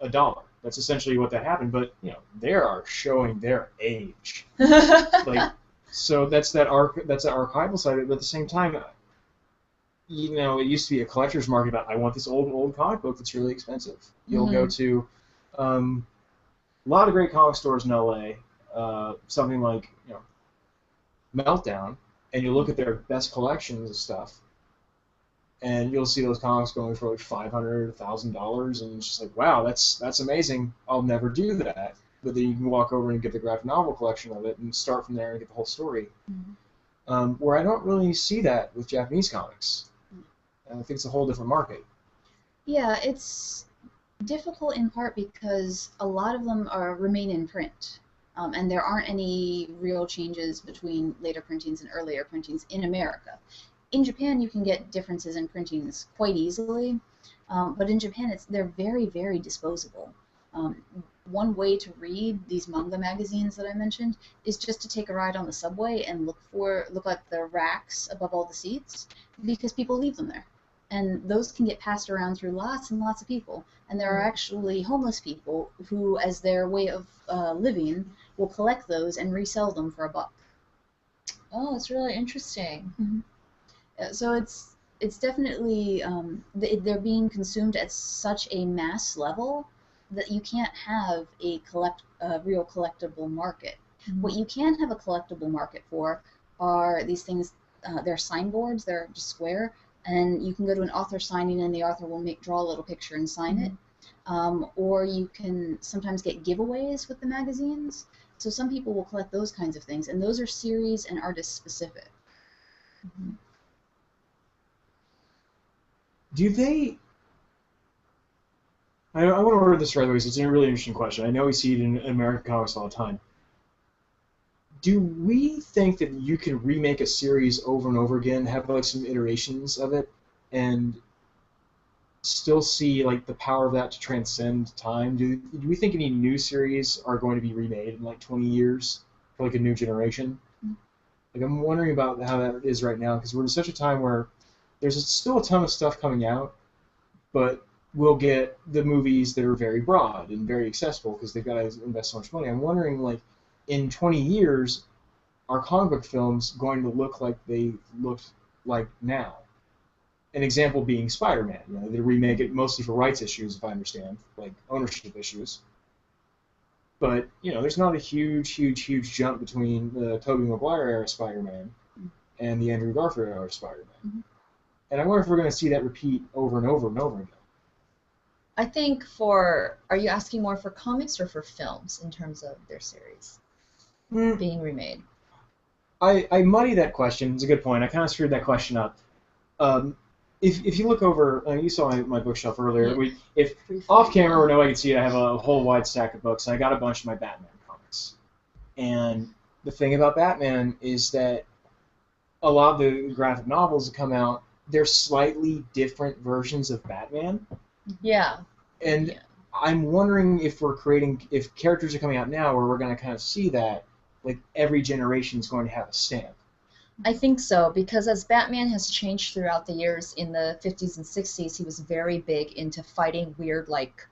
S1: $1. That's essentially what that happened. But they are showing their age. Like. So that's that archival side of it, but at the same time, it used to be a collector's market about I want this old comic book that's really expensive. You'll go to a lot of great comic stores in LA, something like Meltdown, and you look at their best collections of stuff, and you'll see those comics going for like $500, $1,000, and it's just like, wow, that's amazing. I'll never do that. But then you can walk over and get the graphic novel collection of it and start from there and get the whole story. Where I don't really see that with Japanese comics. And I think it's a whole different market.
S3: Yeah, it's difficult in part because a lot of them remain in print. And there aren't any real changes between later printings and earlier printings in America. In Japan, you can get differences in printings quite easily. But in Japan, they're very, very disposable. One way to read these manga magazines that I mentioned is just to take a ride on the subway and look at the racks above all the seats because people leave them there. And those can get passed around through lots and lots of people. And there are actually homeless people who, as their way of living, will collect those and resell them for $1.
S2: Oh, it's really interesting.
S3: So it's definitely, they're being consumed at such a mass level that you can't have a real collectible market. What you can have a collectible market for are these things. They're signboards. They're just square, and you can go to an author signing, and the author will draw a little picture and sign it. Or you can sometimes get giveaways with the magazines. So some people will collect those kinds of things, and those are series and artist specific.
S1: Do they? I want to word this right away because it's a really interesting question. I know we see it in American comics all the time. Do we think that you can remake a series over and over again, have like some iterations of it, and still see like the power of that to transcend time? Do we think any new series are going to be remade in like 20 years for like a new generation? Like I'm wondering about how that is right now because we're in such a time where there's still a ton of stuff coming out, but we'll get the movies that are very broad and very accessible because they've got to invest so much money. I'm wondering like in 20 years, are comic book films going to look like they looked like now? An example being Spider-Man. You know, they remake it mostly for rights issues, if I understand, like ownership issues. But you know, there's not a huge jump between the Tobey Maguire era Spider-Man and the Andrew Garfield era Spider-Man. And I wonder if we're going to see that repeat over and over and over again.
S2: I think are you asking more for comics or for films in terms of their series being remade?
S1: I muddy that question. It's a good point. I kind of screwed that question up. If you look over, you saw my bookshelf earlier.
S2: Yeah.
S1: If off camera where nobody can see it, I have a whole wide stack of books, and I got a bunch of my Batman comics. And the thing about Batman is that a lot of the graphic novels that come out, they're slightly different versions of Batman.
S2: Yeah.
S1: And yeah. I'm wondering if characters are coming out now where we're going to kind of see that, like every generation is going to have a stamp.
S2: I think so, because as Batman has changed throughout the years, in the 50s and 60s, he was very big into fighting weird, like,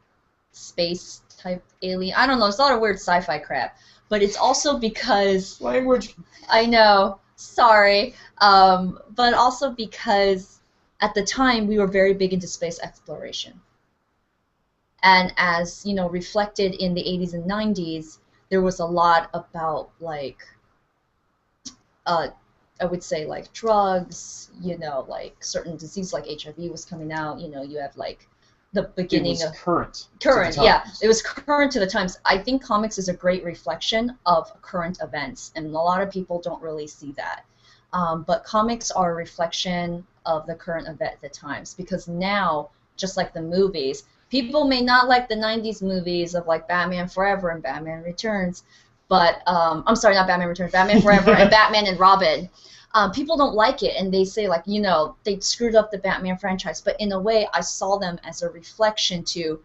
S2: space-type alien. I don't know, it's a lot of weird sci-fi crap. But it's also because...
S1: Language!
S2: I know, sorry. But also because at the time, we were very big into space exploration. And as, you know, reflected in the 80s and 90s, there was a lot about, like... I would say like drugs, you know, like certain disease like HIV was coming out. You know, you have like the beginning of
S1: current.
S2: Yeah, it was current to the times. I think comics is a great reflection of current events, and a lot of people don't really see that. But comics are a reflection of the current event at the times, because now, just like the movies, people may not like the 90s movies of like Batman Forever and Batman Returns, but I'm sorry, not Batman Returns, Batman Forever and Batman and Robin. People don't like it, and they say, like, you know, they screwed up the Batman franchise. But in a way, I saw them as a reflection to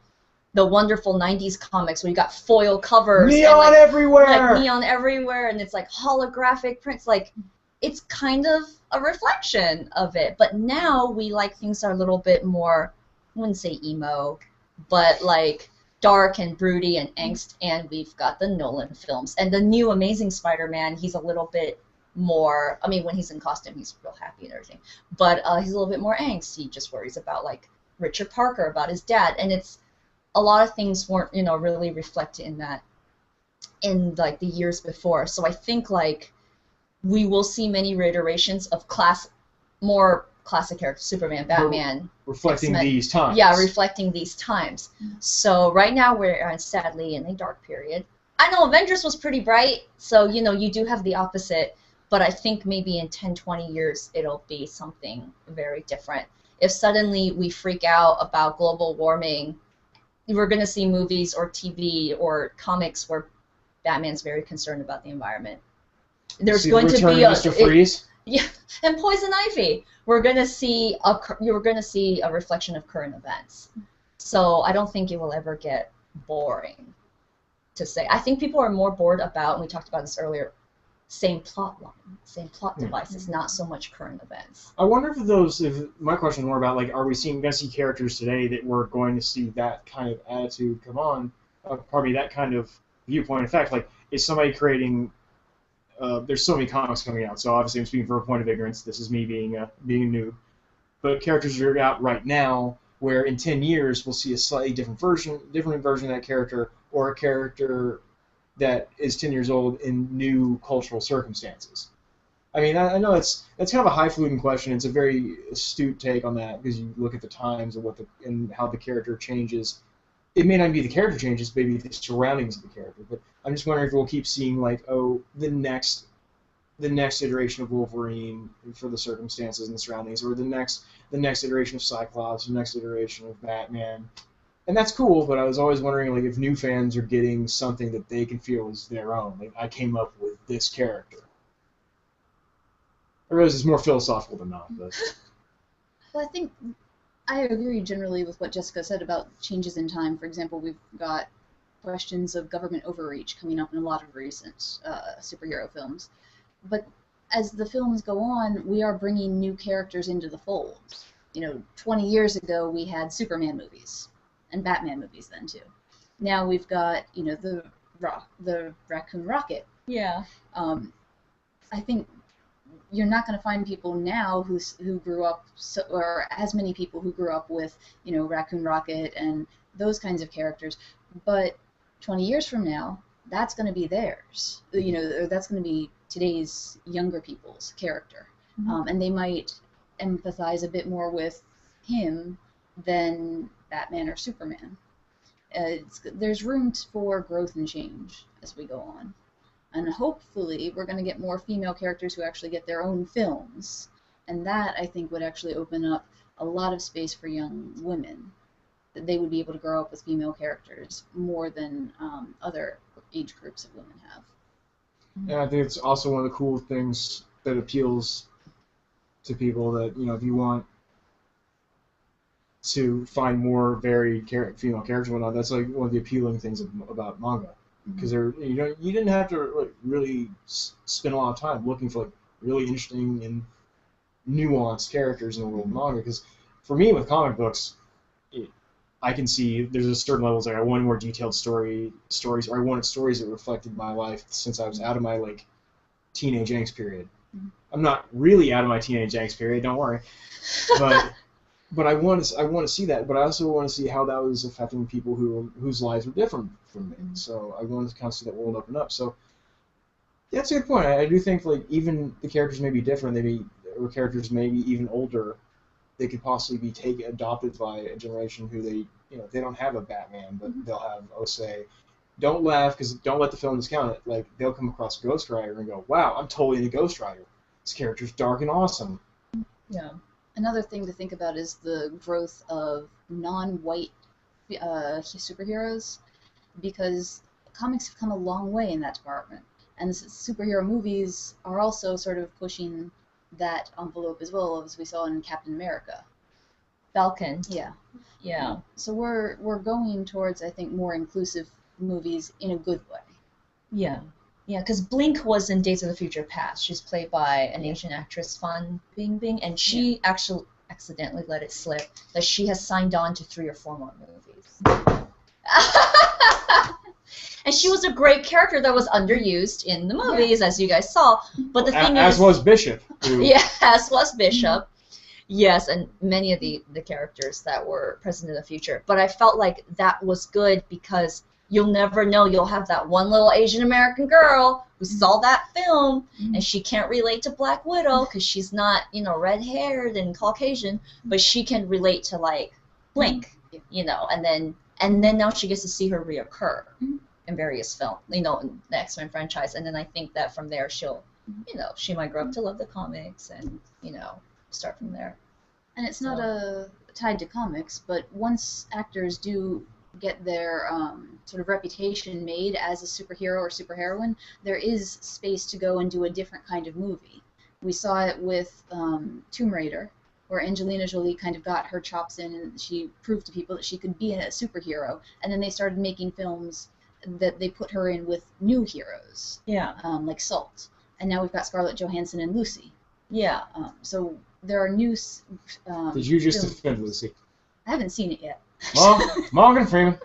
S2: the wonderful 90s comics where you got foil covers.
S1: Neon
S2: and, like,
S1: everywhere!
S2: Like, neon everywhere, and it's, like, holographic prints. Like, it's kind of a reflection of it. But now we like things that are a little bit more, I wouldn't say emo, but, like, dark and broody and angst. And we've got the Nolan films. And the new Amazing Spider-Man, he's a little bit more, I mean, when he's in costume, he's real happy and everything, but he's a little bit more angst. He just worries about, like, Richard Parker, about his dad, and it's, a lot of things weren't, you know, really reflected in that, in, like, the years before. So I think, like, we will see many reiterations of more classic characters, Superman, Batman.
S1: Reflecting
S2: X-Men.
S1: These times.
S2: Yeah, reflecting these times. So right now we're, sadly, in a dark period. I know Avengers was pretty bright, so, you know, you do have the opposite. But I think maybe in 10, 20 years, it'll be something very different. If suddenly we freak out about global warming, we're going to see movies or TV or comics where Batman's very concerned about the environment. There's going to be
S1: Mr. Freeze.
S2: Yeah, and Poison Ivy. You're going to see a reflection of current events. So I don't think it will ever get boring to say. I think people are more bored about, and we talked about this earlier, same plot line, same plot devices, not so much current events.
S1: I wonder if my question is more about, like, are we going to see characters today that we're going to see that kind of attitude come on, that kind of viewpoint. In fact, like, is somebody creating, there's so many comics coming out, so obviously I'm speaking from a point of ignorance, this is me being a noob, but characters are out right now where in 10 years we'll see a slightly different version of that character, or a character that is 10 years old in new cultural circumstances. I mean, I know that's kind of a highfalutin question. It's a very astute take on that, because you look at the times and how the character changes. It may not be the character changes, maybe the surroundings of the character. But I'm just wondering if we'll keep seeing, like, the next iteration of Wolverine for the circumstances and the surroundings, or the next iteration of Cyclops, the next iteration of Batman. And that's cool, but I was always wondering, like, if new fans are getting something that they can feel is their own. Like, I came up with this character. I realize it's more philosophical than not, but...
S3: Well, I agree generally with what Jessica said about changes in time. For example, we've got questions of government overreach coming up in a lot of recent superhero films. But as the films go on, we are bringing new characters into the fold. 20 years ago we had Superman movies and Batman movies then too. Now we've got, the Raccoon Rocket.
S2: Yeah.
S3: I think you're not going to find people now who grew up, or as many people who grew up with, Raccoon Rocket and those kinds of characters. But 20 years from now, that's going to be theirs. Or that's going to be today's younger people's character.
S2: Mm-hmm.
S3: And they might empathize a bit more with him than Batman or Superman. There's room for growth and change as we go on. And hopefully we're going to get more female characters who actually get their own films. And that, I think, would actually open up a lot of space for young women. That they would be able to grow up with female characters more than other age groups of women have.
S1: And I think it's also one of the cool things that appeals to people that, if you want to find more varied female characters and whatnot, that's like one of the appealing things about manga. Because you didn't have to really spend a lot of time looking for really interesting and nuanced characters in the world of manga. Because for me, with comic books, I can see there's a certain level. I wanted more detailed stories, or I wanted stories that reflected my life since I was out of my teenage angst period. I'm not really out of my teenage angst period, don't worry. But I want to see that. But I also want to see how that was affecting people whose lives were different from me. So I wanted to kind of see that world open up. So yeah, that's a good point. I do think even the characters may be different. Or characters may be even older. They could possibly be adopted by a generation who they don't have a Batman, but they'll have, say, don't laugh because don't let the film discount it. They'll come across Ghost Rider and go, wow, I'm totally into Ghost Rider. This character's dark and awesome.
S3: Yeah. Another thing to think about is the growth of non-white superheroes, because comics have come a long way in that department, and superhero movies are also sort of pushing that envelope as well, as we saw in Captain America.
S2: Falcon.
S3: Yeah. So we're going towards, I think, more inclusive movies in a good way.
S2: Yeah, because Blink was in Days of the Future Past. She's played by an Asian actress, Fan Bingbing, and she actually accidentally let it slip that she has signed on to 3 or 4 more movies. And she was a great character that was underused in the movies, as you guys saw. But the thing
S1: as was Bishop.
S2: Yeah, as was Bishop. Yes, and many of the characters that were present in the future. But I felt like that was good because you'll never know. You'll have that one little Asian American girl who saw that film, and she can't relate to Black Widow because she's not, red-haired and Caucasian, but she can relate to Blink, and then now she gets to see her reoccur in various films, in the X-Men franchise, and then I think that from there she'll, she might grow up to love the comics and, start from there.
S3: And it's not tied to comics, but once actors do get their sort of reputation made as a superhero or superheroine, there is space to go and do a different kind of movie. We saw it with Tomb Raider, where Angelina Jolie kind of got her chops in and she proved to people that she could be a superhero, and then they started making films that they put her in with new heroes, like Salt, and now we've got Scarlett Johansson and Lucy.
S2: Yeah.
S3: So there are new.
S1: Did you just defend Lucy?
S3: I haven't seen it yet.
S1: Well, Morgan Freeman.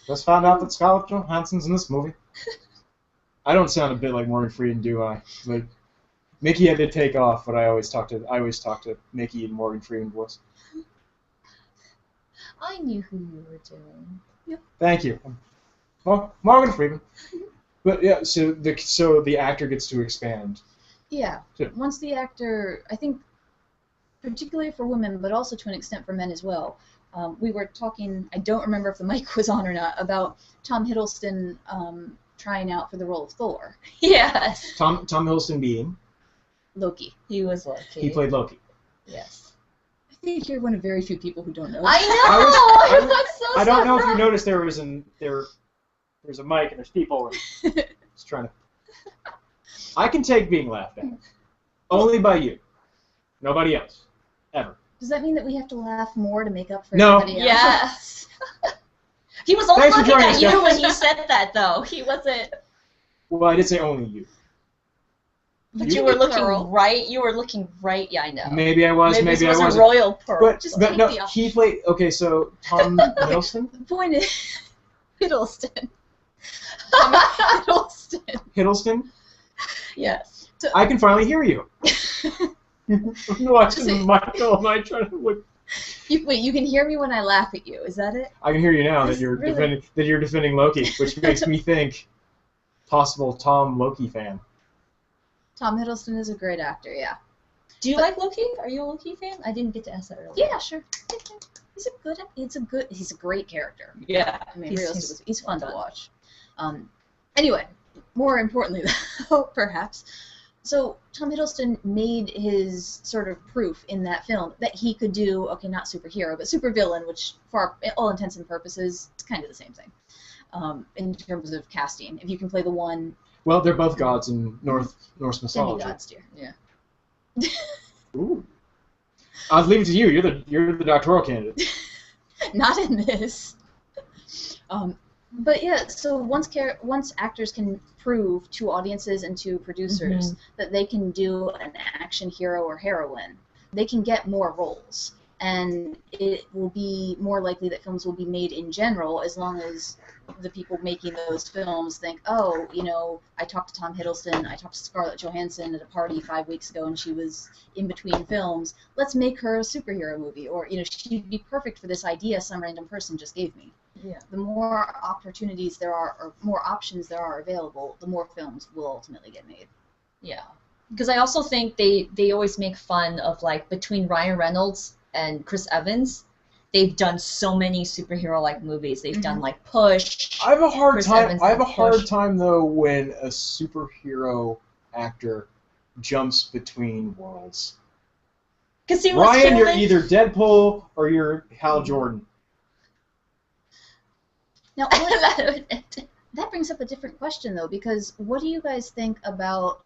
S1: Just found out that Scarlett Johansson's in this movie. I don't sound a bit like Morgan Freeman, do I? Mickey had to take off, but I always talk to Mickey in Morgan Freeman voice.
S2: I knew who you were doing.
S3: Yep.
S1: Thank you. Well, Morgan Freeman. But yeah, so the actor gets to expand.
S3: Yeah. Once the actor, I think, particularly for women, but also to an extent for men as well. We were talking, I don't remember if the mic was on or not, about Tom Hiddleston trying out for the role of Thor.
S2: Yes.
S1: Tom Hiddleston being?
S3: Loki.
S2: He was Loki.
S1: He played Loki.
S2: Yes.
S3: I think you're one of very few people who don't know.
S2: I know! I was so
S1: I don't know if you noticed there's a mic and there's people just trying to... I can take being laughed at. Only by you. Nobody else. Ever.
S3: Does that mean that we have to laugh more to make up for
S1: No.
S3: everybody else?
S2: Yes. He was only
S1: Thanks for
S2: looking
S1: joining
S2: at
S1: us,
S2: you
S1: guys.
S2: when he said that, though. He wasn't.
S1: Well, I did say only you.
S2: But
S1: You
S2: you were
S3: be
S2: looking
S3: plural.
S2: right. You were looking right. Yeah, I know.
S1: Maybe I was, maybe
S2: this
S1: I
S2: was
S1: wasn't.
S2: a royal pearl.
S1: But no,
S3: take the
S1: he played. Okay, so Tom Hiddleston.
S3: The point is, Hiddleston. Hiddleston.
S1: Hiddleston.
S2: Yes.
S1: I can finally hear you. I'm watching
S3: Just-
S1: Michael and I try to look.
S3: Wait, you can hear me when I laugh at you. Is that it?
S1: I can hear you now that
S3: That's
S1: you're
S3: really-
S1: defending Loki, which makes me think possible Tom Loki fan.
S3: Tom Hiddleston is a great actor. Yeah.
S2: Do you like Loki? Are you a Loki fan? I didn't get to ask that earlier.
S3: Yeah, sure. He's a great character.
S2: Yeah.
S3: I mean,
S2: He's-
S3: realistically, he's fun to
S2: well done.
S3: watch. Anyway, more importantly, though, perhaps. So Tom Hiddleston made his sort of proof in that film that he could do, okay, not superhero, but supervillain, which for all intents and purposes, it's kind of the same thing in terms of casting. If you can play the one
S1: Well, they're both gods in Norse mythology.
S3: demigods, dear.
S2: Yeah.
S1: Ooh. I'll leave it to you. You're the doctoral candidate.
S3: Not in this. But yeah, so once actors can prove to audiences and to producers that they can do an action hero or heroine, they can get more roles. And it will be more likely that films will be made in general as long as the people making those films think, oh, you know, I talked to Tom Hiddleston, I talked to Scarlett Johansson at a party 5 weeks ago and she was in between films. Let's make her a superhero movie. Or, you know, she'd be perfect for this idea some random person just gave me.
S2: Yeah.
S3: The more opportunities there are, or more options there are available, the more films will ultimately get made.
S2: Yeah. Because I also think they always make fun of, like, between Ryan Reynolds and Chris Evans, they've done so many superhero-like movies. They've done, like, Push.
S1: I have a hard
S2: Chris
S1: time.
S2: Evans
S1: I have a
S2: and
S1: hard
S2: Push.
S1: time though when a superhero actor jumps between worlds.
S2: Because he was
S1: Ryan, you're
S2: killing-
S1: either Deadpool or you're Hal Jordan.
S3: Now, that brings up a different question, though, because what do you guys think about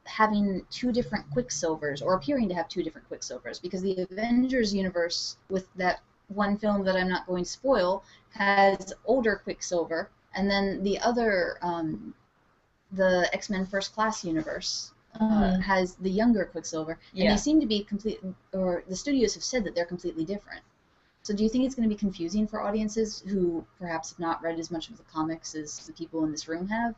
S3: having two different Quicksilvers, or appearing to have two different Quicksilvers? Because the Avengers universe, with that one film that I'm not going to spoil, has older Quicksilver, and then the other, the X-Men First Class universe, has the younger Quicksilver, and
S2: Yeah.
S3: they seem to be or the studios have said that they're completely different. So do you think it's going to be confusing for audiences who perhaps have not read as much of the comics as the people in this room have,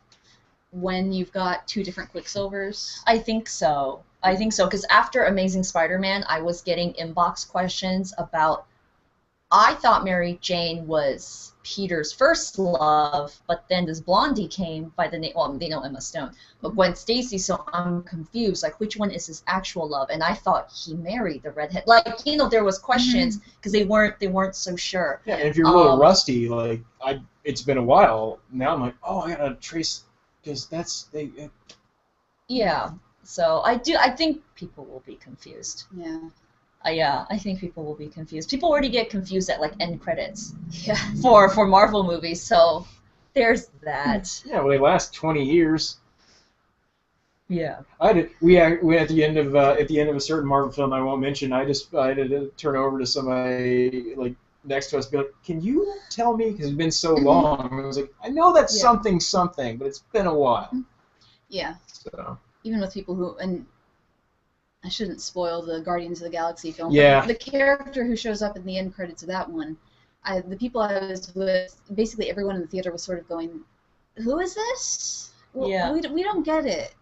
S3: when you've got two different Quicksilvers?
S2: I think so. Because after Amazing Spider-Man, I was getting inbox questions about, I thought Mary Jane was Peter's first love, but then this blondie came by the name, well, they know Emma Stone, but Gwen Stacy, so I'm confused, like, which one is his actual love? And I thought he married the redhead. Like, you know, there was questions, because they weren't so sure.
S1: Yeah, and if you're a little rusty, like it's been a while now. I'm like, oh, I gotta trace because
S2: Yeah, so I think people will be confused.
S3: Yeah.
S2: Yeah, I think people will be confused. People already get confused at, like, end credits
S3: Yeah.
S2: for Marvel movies, so there's that.
S1: Yeah, well, they last 20 years.
S2: Yeah.
S1: We at the end of a certain Marvel film I won't mention. I had to turn over to somebody like next to us, and be like, "Can you tell me?" Because it's been so long. I was like, "I know that's something, but it's been a while."
S3: Yeah.
S1: So.
S3: Even with people who, and I shouldn't spoil the Guardians of the Galaxy film.
S1: Yeah.
S3: But the character who shows up in the end credits of that one, the people I was with, basically everyone in the theater was sort of going, "Who is this?
S2: Yeah.
S3: We don't get it."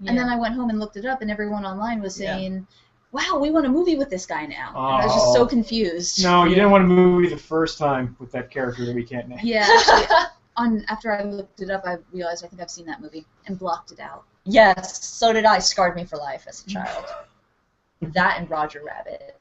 S2: Yeah.
S3: And then I went home and looked it up, and everyone online was saying, "Wow, we want a movie with this guy now." And I was just so confused.
S1: No, you didn't want a movie the first time with that character that we can't name.
S3: Yeah, actually, after I looked it up, I realized I think I've seen that movie and blocked it out.
S2: Yes, so did I. Scarred me for life as a child. That and Roger Rabbit.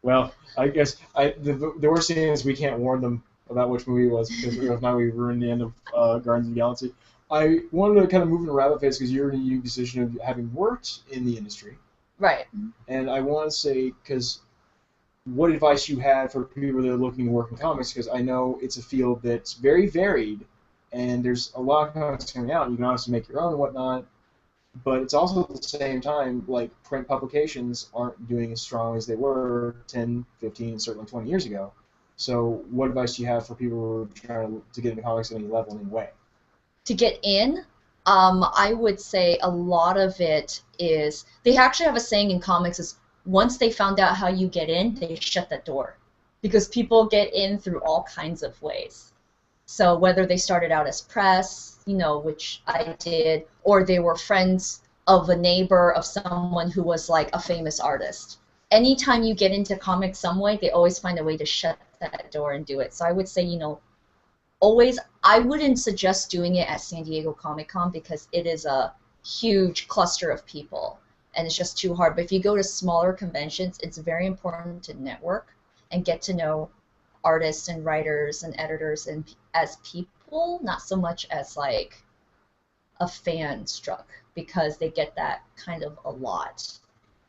S1: Well, I guess the worst thing is we can't warn them about which movie it was, because if not, we ruined the end of Guardians of the Galaxy. I wanted to kind of move in a rabbit face because you're in a unique position of having worked in the industry.
S2: Right.
S1: And I want to say, because what advice you had for people that are looking to work in comics, because I know it's a field that's very varied, and there's a lot of comics coming out, and you can obviously make your own and whatnot. But it's also at the same time, like, print publications aren't doing as strong as they were 10, 15, certainly 20 years ago. So what advice do you have for people who are trying to get into comics at any level, in any way?
S2: To get in, I would say a lot of it is, they actually have a saying in comics is, once they found out how you get in, they shut that door. Because people get in through all kinds of ways. So whether they started out as press, which I did, or they were friends of a neighbor of someone who was like a famous artist. Anytime you get into comics some way, they always find a way to shut that door and do it. So I would say, always, I wouldn't suggest doing it at San Diego Comic-Con because it is a huge cluster of people and it's just too hard. But if you go to smaller conventions, it's very important to network and get to know artists and writers and editors and as people, not so much as like a fan struck, because they get that kind of a lot.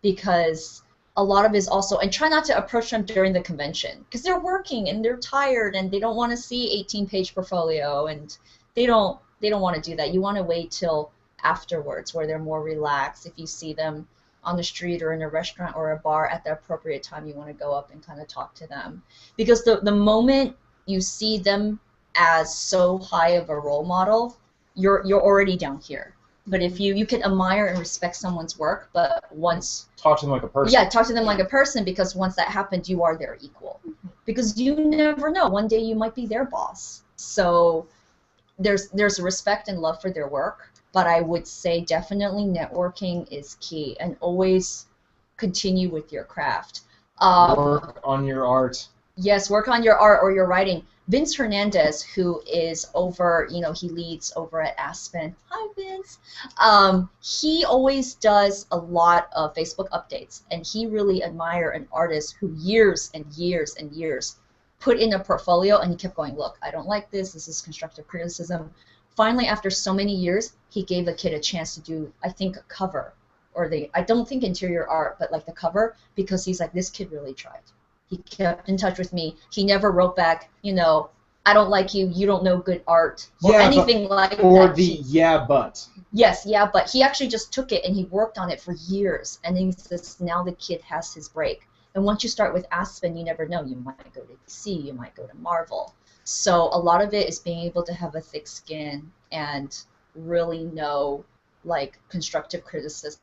S2: Because a lot of it is also, and try not to approach them during the convention because they're working and they're tired and they don't want to see 18-page portfolio, and they don't want to do that. You want to wait till afterwards where they're more relaxed. If you see them on the street or in a restaurant or a bar at the appropriate time, you want to go up and kind of talk to them, because the moment you see them as so high of a role model, you're already down here. But if you can admire and respect someone's work, but once
S1: Talk to them like a person.
S2: yeah, talk to them like a person, because once that happens, you are their equal. Because you never know, one day you might be their boss. So there's respect and love for their work, but I would say definitely networking is key, and always continue with your craft.
S1: Work on your art.
S2: Yes, work on your art or your writing. Vince Hernandez, who is over, he leads over at Aspen. Hi, Vince. He always does a lot of Facebook updates, and he really admire an artist who years and years and years put in a portfolio, and he kept going, look, I don't like this. This is constructive criticism. Finally, after so many years, he gave a kid a chance to do, I think, a cover, or I don't think interior art, but like the cover, because he's like, this kid really tried. He kept in touch with me. He never wrote back, I don't like you, you don't know good art, or anything like that.
S1: Or the yeah, but.
S2: Yes, yeah, but he actually just took it and he worked on it for years. And then he says, now the kid has his break. And once you start with Aspen, you never know. You might go to DC, you might go to Marvel. So a lot of it is being able to have a thick skin and really know, like, constructive criticism.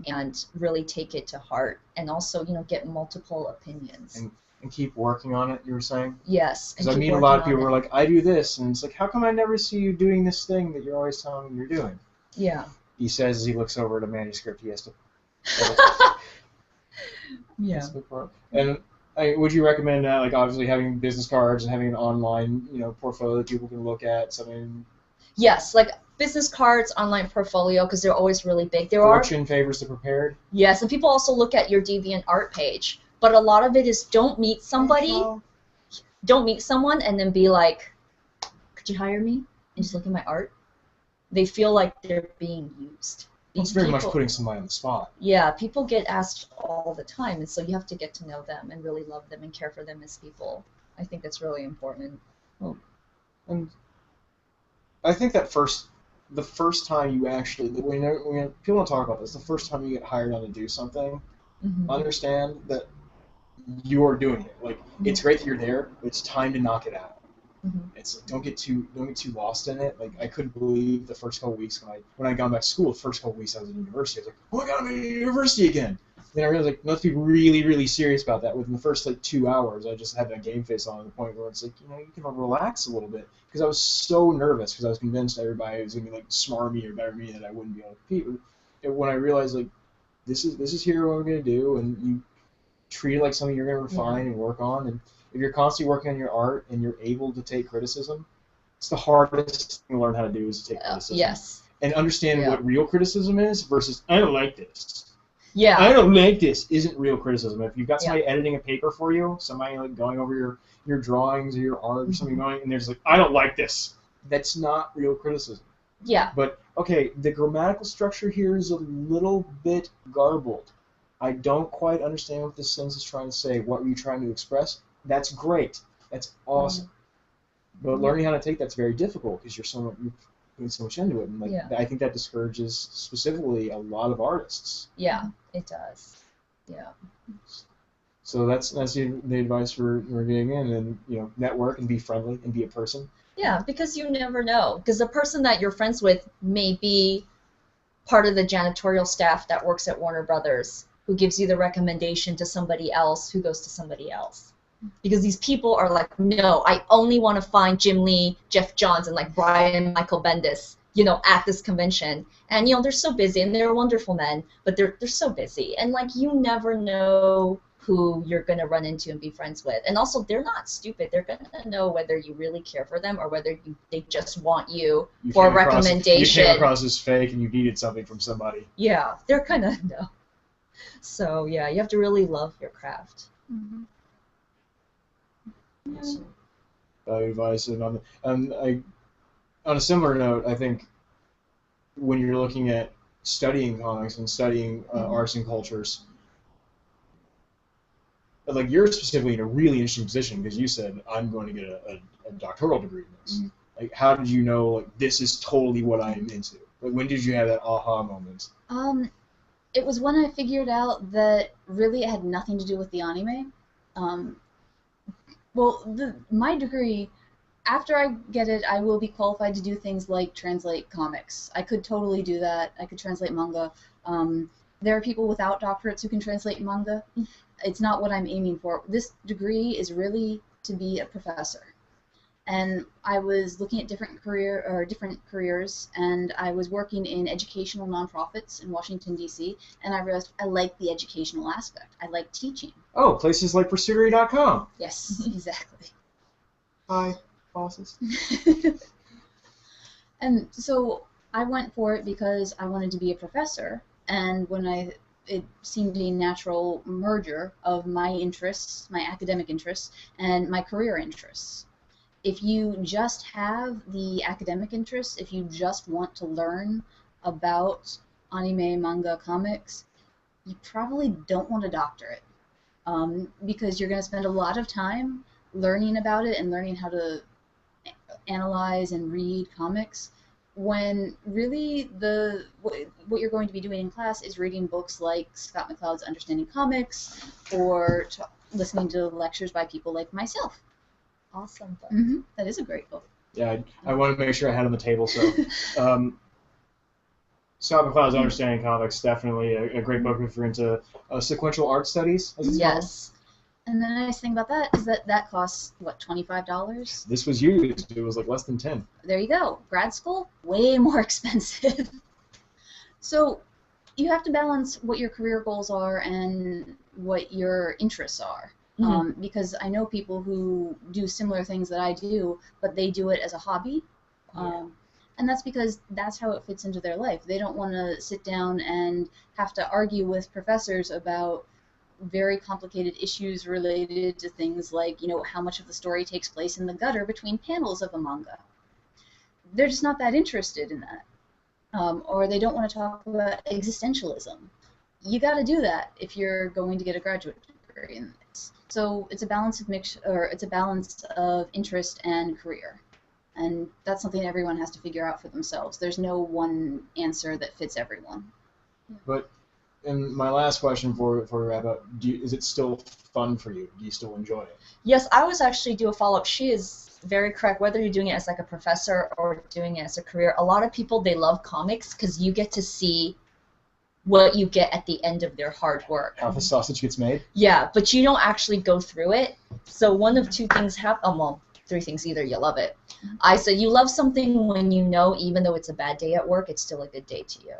S2: And really take it to heart, and also get multiple opinions
S1: and keep working on it. You were saying?
S2: Yes.
S1: Because I meet a lot of people who are like, I do this, and it's like, how come I never see you doing this thing that you're always telling me you're doing?
S2: Yeah.
S1: He says as he looks over at a manuscript he has to.
S2: Yeah.
S1: And would you recommend, like, obviously having business cards and having an online, portfolio that people can look at? Something.
S2: Yes, like business cards, online portfolio, because they're always really big.
S1: Fortune favors the prepared.
S2: Yes, and people also look at your DeviantArt page, but a lot of it is don't meet someone and then be like, could you hire me? And just look at my art. They feel like they're being used.
S1: It's very much putting somebody on the spot.
S2: Yeah, people get asked all the time, and so you have to get to know them and really love them and care for them as people. I think that's really important.
S1: Well, and I think that the first time you actually, when people don't talk about this, the first time you get hired on to do something, understand that you're doing it. Like, it's great that you're there, but it's time to knock it out. It's like, don't get too lost in it. Like, I couldn't believe the first couple weeks when I got back to school. The first couple weeks I was in university, I was like, oh my god, I'm in university again. Then I realized, like, let's be really, really serious about that. Within the first 2 hours, I just had that game face on, to the point where it's like, you can relax a little bit, because I was so nervous, because I was convinced everybody was gonna be like smarmy or better than me, that I wouldn't be able to compete. And when I realized, like, this is here what we're gonna do, and you treat it like something you're gonna refine and work on, and if you're constantly working on your art and you're able to take criticism, it's the hardest thing to learn how to do, is to take criticism.
S2: Yes.
S1: And understand what real criticism is versus, I don't like this.
S2: Yeah.
S1: I don't like this isn't real criticism. If you've got somebody editing a paper for you, somebody like going over your drawings or your art or something going, and they're just like, I don't like this. That's not real criticism.
S2: Yeah.
S1: But, okay, the grammatical structure here is a little bit garbled. I don't quite understand what this sentence is trying to say. What were you trying to express? That's great. That's awesome. But learning how to take that's very difficult, because you're so much into it, and like
S2: Yeah.
S1: I think that discourages specifically a lot of artists.
S2: Yeah, it does. Yeah.
S1: So that's the advice for getting in, and network and be friendly and be a person.
S2: Yeah, because you never know. Because the person that you're friends with may be part of the janitorial staff that works at Warner Brothers, who gives you the recommendation to somebody else who goes to somebody else. Because these people are like, no, I only want to find Jim Lee, Jeff Johns, and like Brian Michael Bendis, at this convention. And they're so busy, and they're wonderful men, but they're so busy, and like you never know who you're gonna run into and be friends with. And also, they're not stupid. They're gonna know whether you really care for them or whether they just want you for a recommendation.
S1: You came across as fake, and you needed something from somebody.
S2: Yeah, they're gonna know. So yeah, you have to really love your craft.
S3: Mm-hmm.
S1: Advice, and on a similar note, I think when you're looking at studying comics and studying arts and cultures, like you're specifically in a really interesting position because you said I'm going to get a doctoral degree in this.
S3: Mm-hmm.
S1: Like, how did you know like this is totally what I'm into? Like, when did you have that aha moment?
S3: It was when I figured out that really it had nothing to do with the anime. My degree, after I get it, I will be qualified to do things like translate comics. I could totally do that. I could translate manga. There are people without doctorates who can translate manga. It's not what I'm aiming for. This degree is really to be a professor. And I was looking at different careers, and I was working in educational nonprofits in Washington, D.C., and I realized I like the educational aspect. I like teaching.
S1: Oh, places like Pursuitery.com.
S3: Yes, exactly.
S1: Hi, bosses.
S3: And so I went for it because I wanted to be a professor, and it seemed a natural merger of my interests, my academic interests, and my career interests. If you just have the academic interests, if you just want to learn about anime, manga, comics, you probably don't want a doctorate, because you're going to spend a lot of time learning about it and learning how to analyze and read comics, when really what you're going to be doing in class is reading books like Scott McCloud's Understanding Comics, or listening to lectures by people like myself.
S2: Awesome book.
S3: Mm-hmm. That is a great book.
S1: Yeah, I wanted to make sure I had on the table. So, Scott McCloud's Understanding Comics, definitely a great book if you're into sequential art studies, as it's
S2: Yes.
S3: And the nice thing about that is that costs, what, $25?
S1: This was used. It was like less than 10.
S3: There you go. Grad school, way more expensive. So you have to balance what your career goals are and what your interests are.
S2: Mm-hmm.
S3: Because I know people who do similar things that I do, but they do it as a hobby.
S2: Yeah.
S3: And that's because that's how it fits into their life. They don't want to sit down and have to argue with professors about very complicated issues related to things like, how much of the story takes place in the gutter between panels of a manga. They're just not that interested in that. Or they don't want to talk about existentialism. You got to do that if you're going to get a graduate degree in this. So it's a balance of interest and career. And that's something everyone has to figure out for themselves. There's no one answer that fits everyone.
S1: But, and my last question for wrap up, is it still fun for you? Do you still enjoy it?
S2: Yes, I was actually do a follow-up. She is very correct. Whether you're doing it as like a professor or doing it as a career, a lot of people, they love comics because you get to see what you get at the end of their hard work.
S1: How the sausage gets made?
S2: Yeah, but you don't actually go through it. So one of two things happen. Well, three things. Either you love it. I said you love something when you know, even though it's a bad day at work, it's still a good day to you.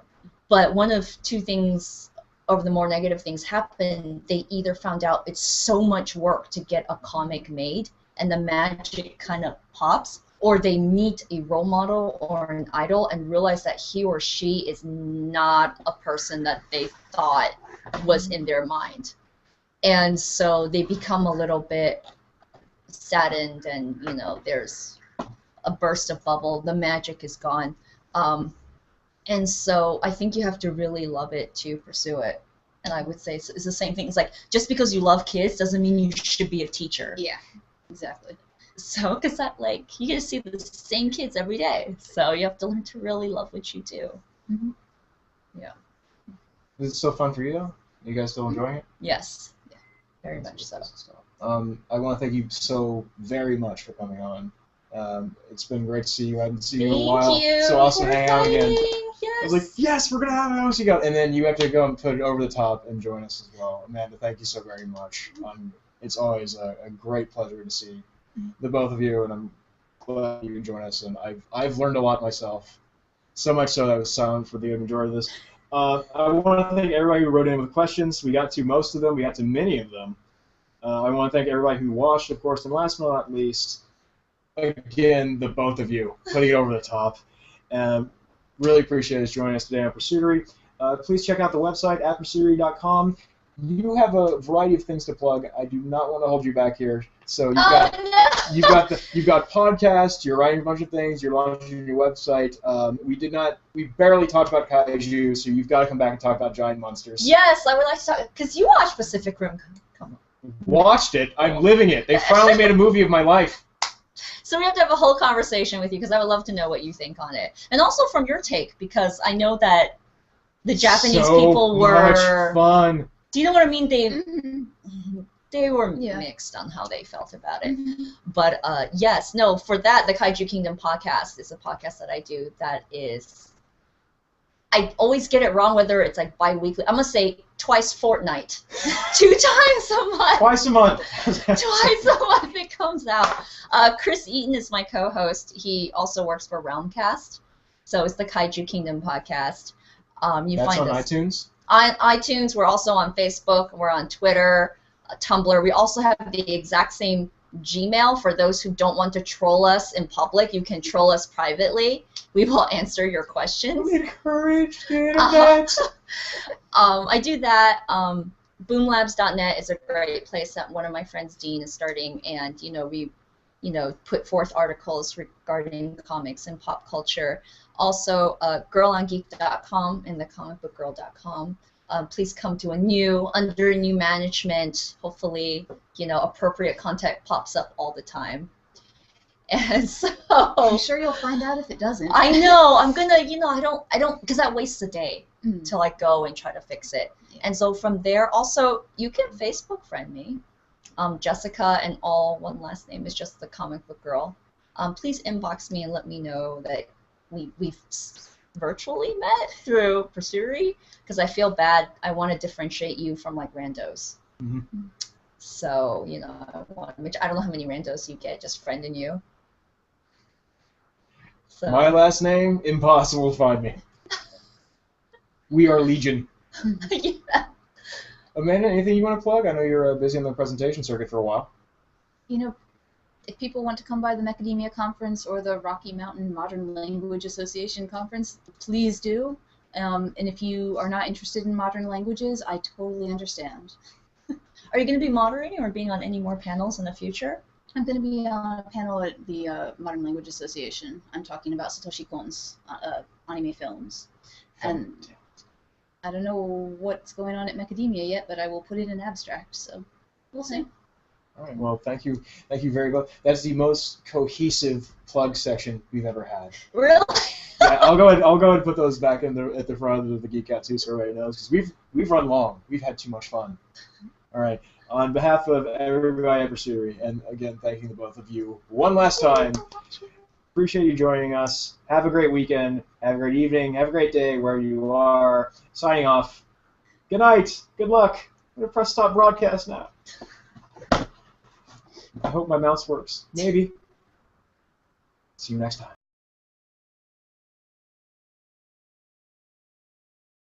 S2: But one of two things, of the more negative things happen, they either found out it's so much work to get a comic made and the magic kind of pops, or they meet a role model or an idol and realize that he or she is not a person that they thought was in their mind. And so they become a little bit saddened, and there's a burst of bubble, the magic is gone. And so I think you have to really love it to pursue it. And I would say it's the same thing. It's like, just because you love kids doesn't mean you should be a teacher.
S3: Yeah, exactly.
S2: So, because that, like, you get to see the same kids every day. So you have to learn to really love what you do.
S3: Mm-hmm.
S2: Yeah.
S1: Is it still fun for you, though? Are you guys still enjoying it?
S2: Yes. Yeah. Very much so.
S1: I want to thank you so very much for coming on. It's been great to see you. I haven't seen you in a while.
S2: Thank you.
S1: So awesome
S2: for
S1: to hang out again.
S2: Yes.
S1: I was like, yes, we're going to have a host. And then you have to go and put it over the top and join us as well. Amanda, thank you so very much. It's always a great pleasure to see the both of you, and I'm glad you can join us. And I've learned a lot myself, so much so that I was silent for the majority of this. I want to thank everybody who wrote in with questions. We got to most of them. We got to many of them. I want to thank everybody who watched, of course, and last but not least, again, the both of you, putting it over the top. Really appreciate us joining us today on Pursuitery. Please check out the website at pursuitery.com. You have a variety of things to plug. I do not want to hold you back here. So you've got podcasts. You're writing a bunch of things. You're launching your website. We barely talked about kaiju, so you've got to come back and talk about giant monsters.
S2: Yes, I would like to talk, because you watched Pacific Rim. Come on.
S1: Watched it. I'm living it. They finally made a movie of my life.
S2: So we have to have a whole conversation with you, because I would love to know what you think on it, and also from your take, because I know that the Japanese people were
S1: so much fun.
S2: Do you know what I mean? They were
S3: Yeah.
S2: mixed on how they felt about it.
S3: Mm-hmm.
S2: But yes, no, for that, the Kaiju Kingdom podcast is a podcast that I do that is, I always get it wrong whether it's like bi-weekly. I'm going to say twice fortnight. 2 times a month.
S1: Twice a month.
S2: Twice a month it comes out. Chris Eaton is my co-host. He also works for Realmcast. So it's the Kaiju Kingdom podcast.
S1: That's
S2: find
S1: on
S2: us
S1: iTunes?
S2: on iTunes. We're also on Facebook. We're on Twitter, Tumblr. We also have the exact same Gmail for those who don't want to troll us in public. You can troll us privately. We will answer your questions.
S1: Encourage the internet.
S2: I do that. Boomlabs.net is a great place that one of my friends, Dean, is starting, and we put forth articles regarding comics and pop culture. Also, girlongeek.com and thecomicbookgirl.com. Please come to under new management. Hopefully, appropriate content pops up all the time. And so
S3: I'm sure you'll find out if it doesn't.
S2: I know. I'm gonna, I don't, because that wastes a day to go and try to fix it.
S3: Yeah.
S2: And so from there, also, you can Facebook friend me. Jessica, and all one last name is just the comic book girl. Please inbox me and let me know that we've virtually met through Pursuitery, because I feel bad. I want to differentiate you from like randos.
S1: Mm-hmm.
S2: So I don't know how many randos you get just friending you. So.
S1: My last name, impossible to find me. We are Legion.
S2: Yeah.
S1: Amanda, anything you want to plug? I know you're busy on the presentation circuit for a while.
S3: If people want to come by the Macadamia Conference or the Rocky Mountain Modern Language Association Conference, please do. And if you are not interested in modern languages, I totally understand.
S2: Are you going to be moderating or being on any more panels in the future?
S3: I'm going to be on a panel at the Modern Language Association. I'm talking about Satoshi Kon's anime films. And I don't know what's going on at Macadamia yet, but I will put it in abstract, so we'll see.
S1: All right. Well, thank you very much. That's the most cohesive plug section we've ever had.
S2: Really?
S1: Yeah, I'll go ahead and put those back at the front of the Geek Out too, so everybody knows, because we've run long. We've had too much fun. All right. On behalf of everybody at Pursuitery, and again, thanking the both of you one last time. Appreciate you joining us. Have a great weekend. Have a great evening. Have a great day wherever you are. Signing off. Good night. Good luck. I'm going to press stop broadcast now. I hope my mouse works. Maybe. See you next time.